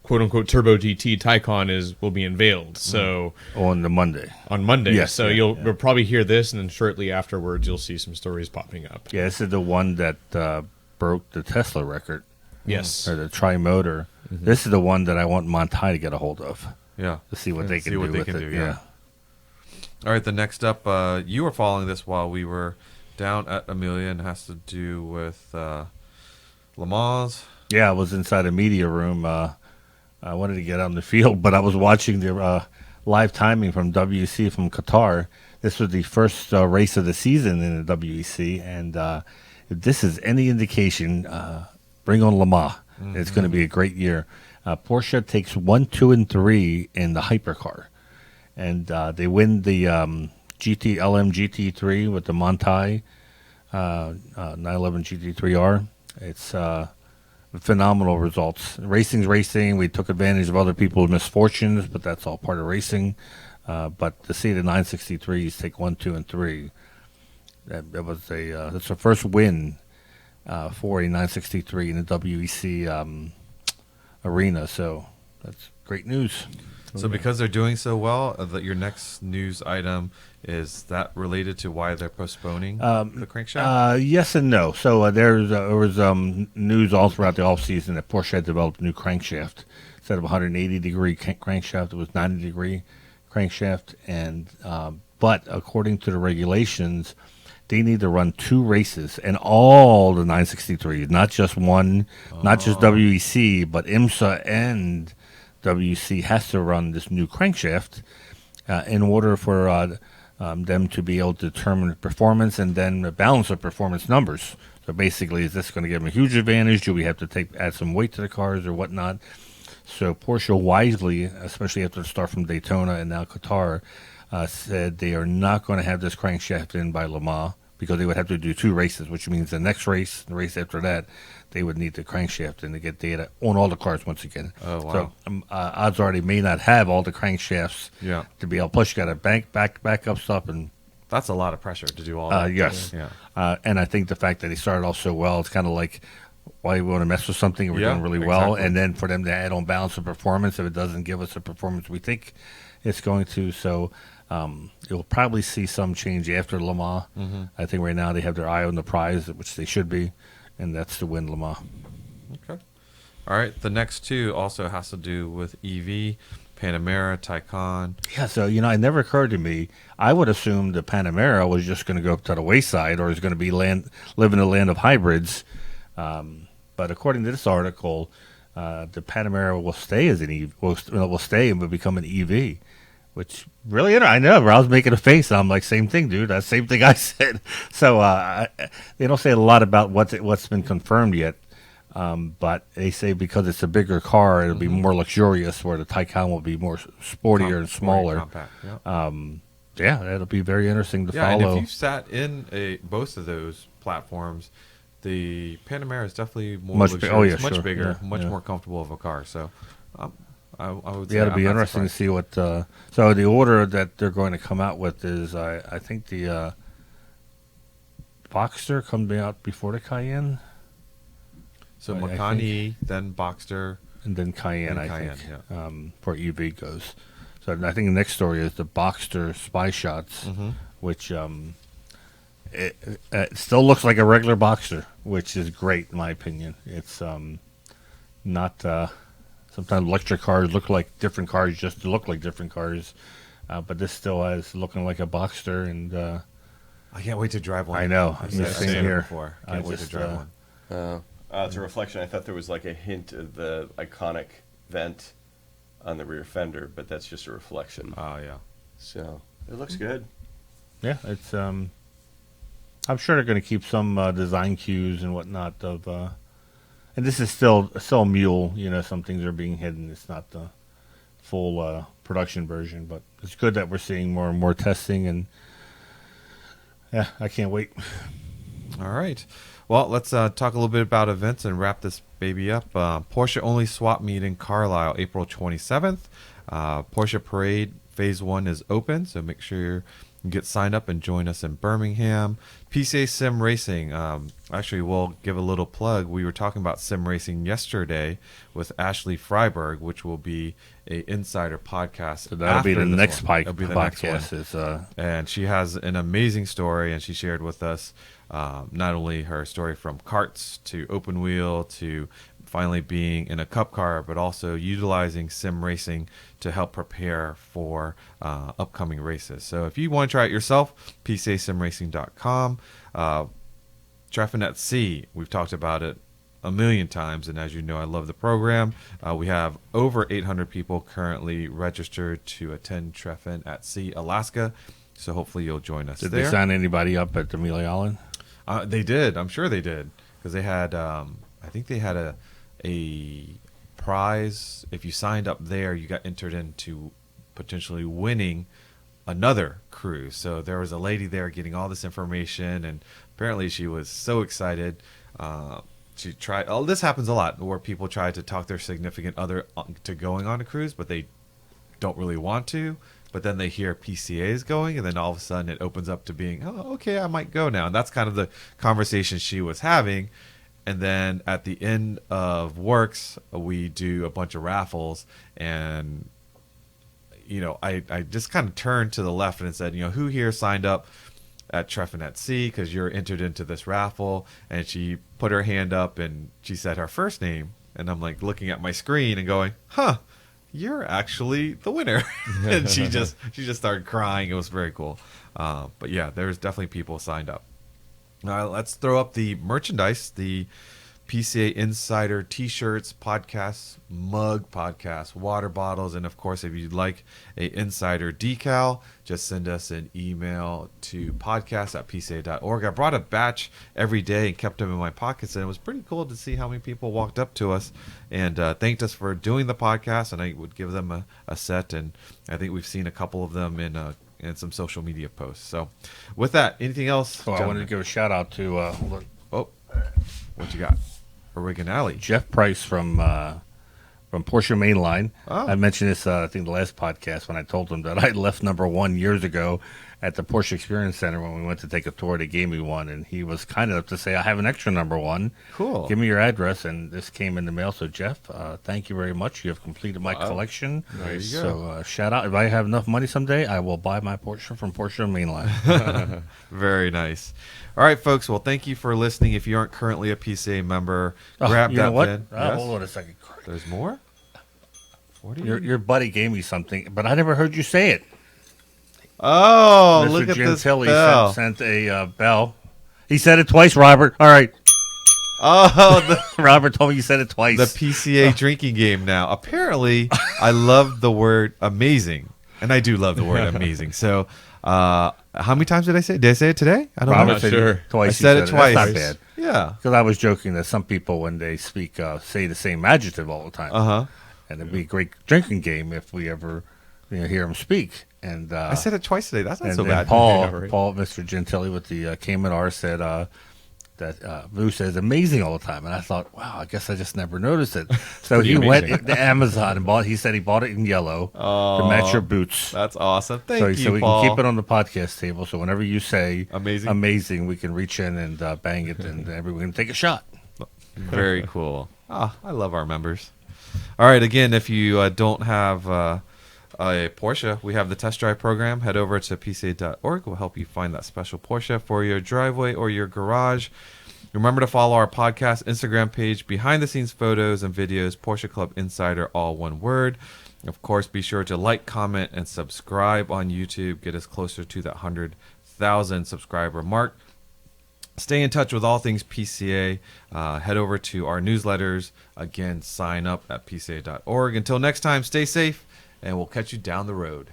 quote-unquote Turbo GT Taycan will be unveiled. So on Monday. Yes. So you'll probably hear this, and then shortly afterwards you'll see some stories popping up. Yeah, this is the one that broke the Tesla record. Yes. Or the Tri-Motor. Mm-hmm. This is the one that I want Montai to get a hold of. Yeah. To see what they can do with it. Yeah. All right, the next up, you were following this while we were down at Amelia, and it has to do with Le Mans. Yeah, I was inside a media room. I wanted to get out in the field, but I was watching the live timing from WEC from Qatar. This was the first race of the season in the WEC, and it if this is any indication, bring on Le Mans. It's going to be a great year. Porsche takes 1, 2, and 3 in the hypercar, and they win the LM GT3 with the Montai 911 GT3R. It's phenomenal results. Racing's racing. We took advantage of other people's misfortunes, but that's all part of racing. But to see the 963s take 1, 2, and 3, that's the first win for a 963 in the WEC arena. So that's great news. So because they're doing so well, your next news item, is that related to why they're postponing the crankshaft? Yes and no. So there was news all throughout the off-season that Porsche had developed a new crankshaft. Instead of 180-degree crankshaft, it was 90-degree crankshaft. And but according to the regulations, they need to run 2 races, and all the 963s, not just one, not just WEC, but IMSA and WEC has to run this new crankshaft in order for them to be able to determine performance and then balance the performance numbers. So basically, is this going to give them a huge advantage? Do we have to add some weight to the cars or whatnot? So Porsche wisely, especially after the start from Daytona and now Qatar, said they are not going to have this crankshaft in by Le Mans because they would have to do 2 races, which means the next race, the race after that, they would need the crankshaft and to get data on all the cars once again. Oh, wow. So odds are they may not have all the crankshafts to be able. Plus, you got to back up stuff, and that's a lot of pressure to do all that. Yes, and I think the fact that they started off so well, it's kind of like why you want to mess with something and we're doing really well, and then for them to add on balance of performance if it doesn't give us the performance we think it's going to. So you'll probably see some change after Le Mans. I think right now they have their eye on the prize, which they should be, and that's to win Le Mans. Okay. All right. The next 2 also has to do with EV, Panamera, Taycan. Yeah, so, it never occurred to me. I would assume the Panamera was just going to go up to the wayside or is going to be live in the land of hybrids. But according to this article, the Panamera will stay as an EV, will stay and will become an EV. Which really, I know. I was making a face. I'm like, same thing, dude. That's the same thing I said. So they don't say a lot about what's been confirmed yet. But they say because it's a bigger car, it'll be more luxurious, where the Taycan will be more sportier and smaller. Compact, that'll be very interesting to follow. And if you've sat in both of those platforms, the Panamera is definitely more luxurious, much bigger, much more comfortable of a car. So I would say it'll be interesting to see what. So the order that they're going to come out with is, I think the Boxster comes out before the Cayenne. So Macan, then Boxster, and then Cayenne. I think for EV goes. So I think the next story is the Boxster Spy Shots, which it still looks like a regular Boxster, which is great in my opinion. It's not. Sometimes electric cars look like different cars just to look like different cars, but this still has looking like a Boxster, and I can't wait to drive one. I know. I've seen it before. I can't wait to drive one. It's a reflection. I thought there was like a hint of the iconic vent on the rear fender, but that's just a reflection. Oh, yeah. So it looks good. Yeah, it's. I'm sure they're going to keep some design cues and whatnot of. And this is still a mule. Some things are being hidden. It's not the full production version, but it's good that we're seeing more and more testing. And yeah, I can't wait. All right. Well, let's talk a little bit about events and wrap this baby up. Porsche Only Swap Meet in Carlisle, April 27th. Porsche Parade Phase 1 is open, so make sure you get signed up and join us in Birmingham. PCA Sim Racing. Actually, we'll give a little plug. We were talking about sim racing yesterday with Ashley Freiberg, which will be a insider podcast. So that'll be the next podcast. And she has an amazing story, and she shared with us not only her story from karts to open wheel to finally being in a cup car, but also utilizing sim racing to help prepare for upcoming races. So if you want to try it yourself, PCASimRacing.com. Treffin at Sea, we've talked about it a million times, and as you know, I love the program. We have over 800 people currently registered to attend Treffin at Sea, Alaska. So hopefully you'll join us there. Did they sign anybody up at Amelia Island? They did. I'm sure they did, because they had. I think they had a prize. If you signed up there, you got entered into potentially winning another cruise. So there was a lady there getting all this information, and apparently she was so excited. She tried. Oh, this happens a lot where people try to talk their significant other to going on a cruise, but they don't really want to. But then they hear PCA is going, and then all of a sudden it opens up to being, oh, okay, I might go now. And that's kind of the conversation she was having. And then at the end of Werks, we do a bunch of raffles, and I just kind of turned to the left and said, who here signed up at Treffin at Sea because you're entered into this raffle? And she put her hand up and she said her first name, and I'm like looking at my screen and going, you're actually the winner. And she just started crying. It was very cool. But yeah, there's definitely people signed up. Let's throw up the merchandise, the PCA Insider t-shirts, podcasts, mug podcasts, water bottles, and of course, if you'd like a Insider decal, just send us an email to podcast@pca.org. I brought a batch every day and kept them in my pockets, and it was pretty cool to see how many people walked up to us and thanked us for doing the podcast, and I would give them a set, and I think we've seen a couple of them in some social media posts. So with that, anything else? I wanted to give a shout out to what you got? Originality. Jeff Price from Porsche Mainline. Oh. I mentioned this, I think, the last podcast when I told him that I left #1 years ago at the Porsche Experience Center when we went to take a tour. They gave me one, and he was kind enough to say, I have an extra #1. Cool. Give me your address, and this came in the mail. So, Jeff, thank you very much. You have completed my collection. There you go. So, shout out. If I have enough money someday, I will buy my Porsche from Porsche Mainline. Very nice. All right, folks. Well, thank you for listening. If you aren't currently a PCA member, grab you that know what? pin. Hold on a second. There's more? Your buddy gave me something, but I never heard you say it. Oh, Mr. look at this Gentili bell. sent a bell. He said it twice, Robert. All right. Oh, Robert told me you said it twice. the PCA drinking game now. Apparently, I love the word amazing, and I do love the word amazing. So, how many times did I say it? Did I say it today? I don't Robert know. said sure. it twice. I said it twice. That's not bad. Yeah. Because I was joking that some people, when they speak, say the same adjective all the time. Uh-huh. And it'd be a great drinking game if we ever hear him speak. And I said it twice today. That's not and, so and bad. Paul, Yeah, right. Mr. Gentili with the Cayman R said that Vu says amazing all the time. And I thought, wow, I guess I just never noticed it. So he went to Amazon and bought. He said he bought it in yellow to match your boots. That's awesome. Thank So you, he said we Paul. can keep it on the podcast table. So whenever you say Amazing. we can reach in and bang it, and everyone can take a shot. Very cool. I love our members. All right. Again, if you don't have a Porsche, we have the test drive program. Head over to pca.org. We'll help you find that special Porsche for your driveway or your garage. Remember to follow our podcast Instagram page, behind the scenes photos and videos, Porsche Club Insider, all one word. Of course, be sure to like, comment, and subscribe on YouTube. Get us closer to that 100,000 subscriber mark. Stay in touch with all things PCA. Head over to our newsletters. Again, sign up at pca.org. Until next time, stay safe, and we'll catch you down the road.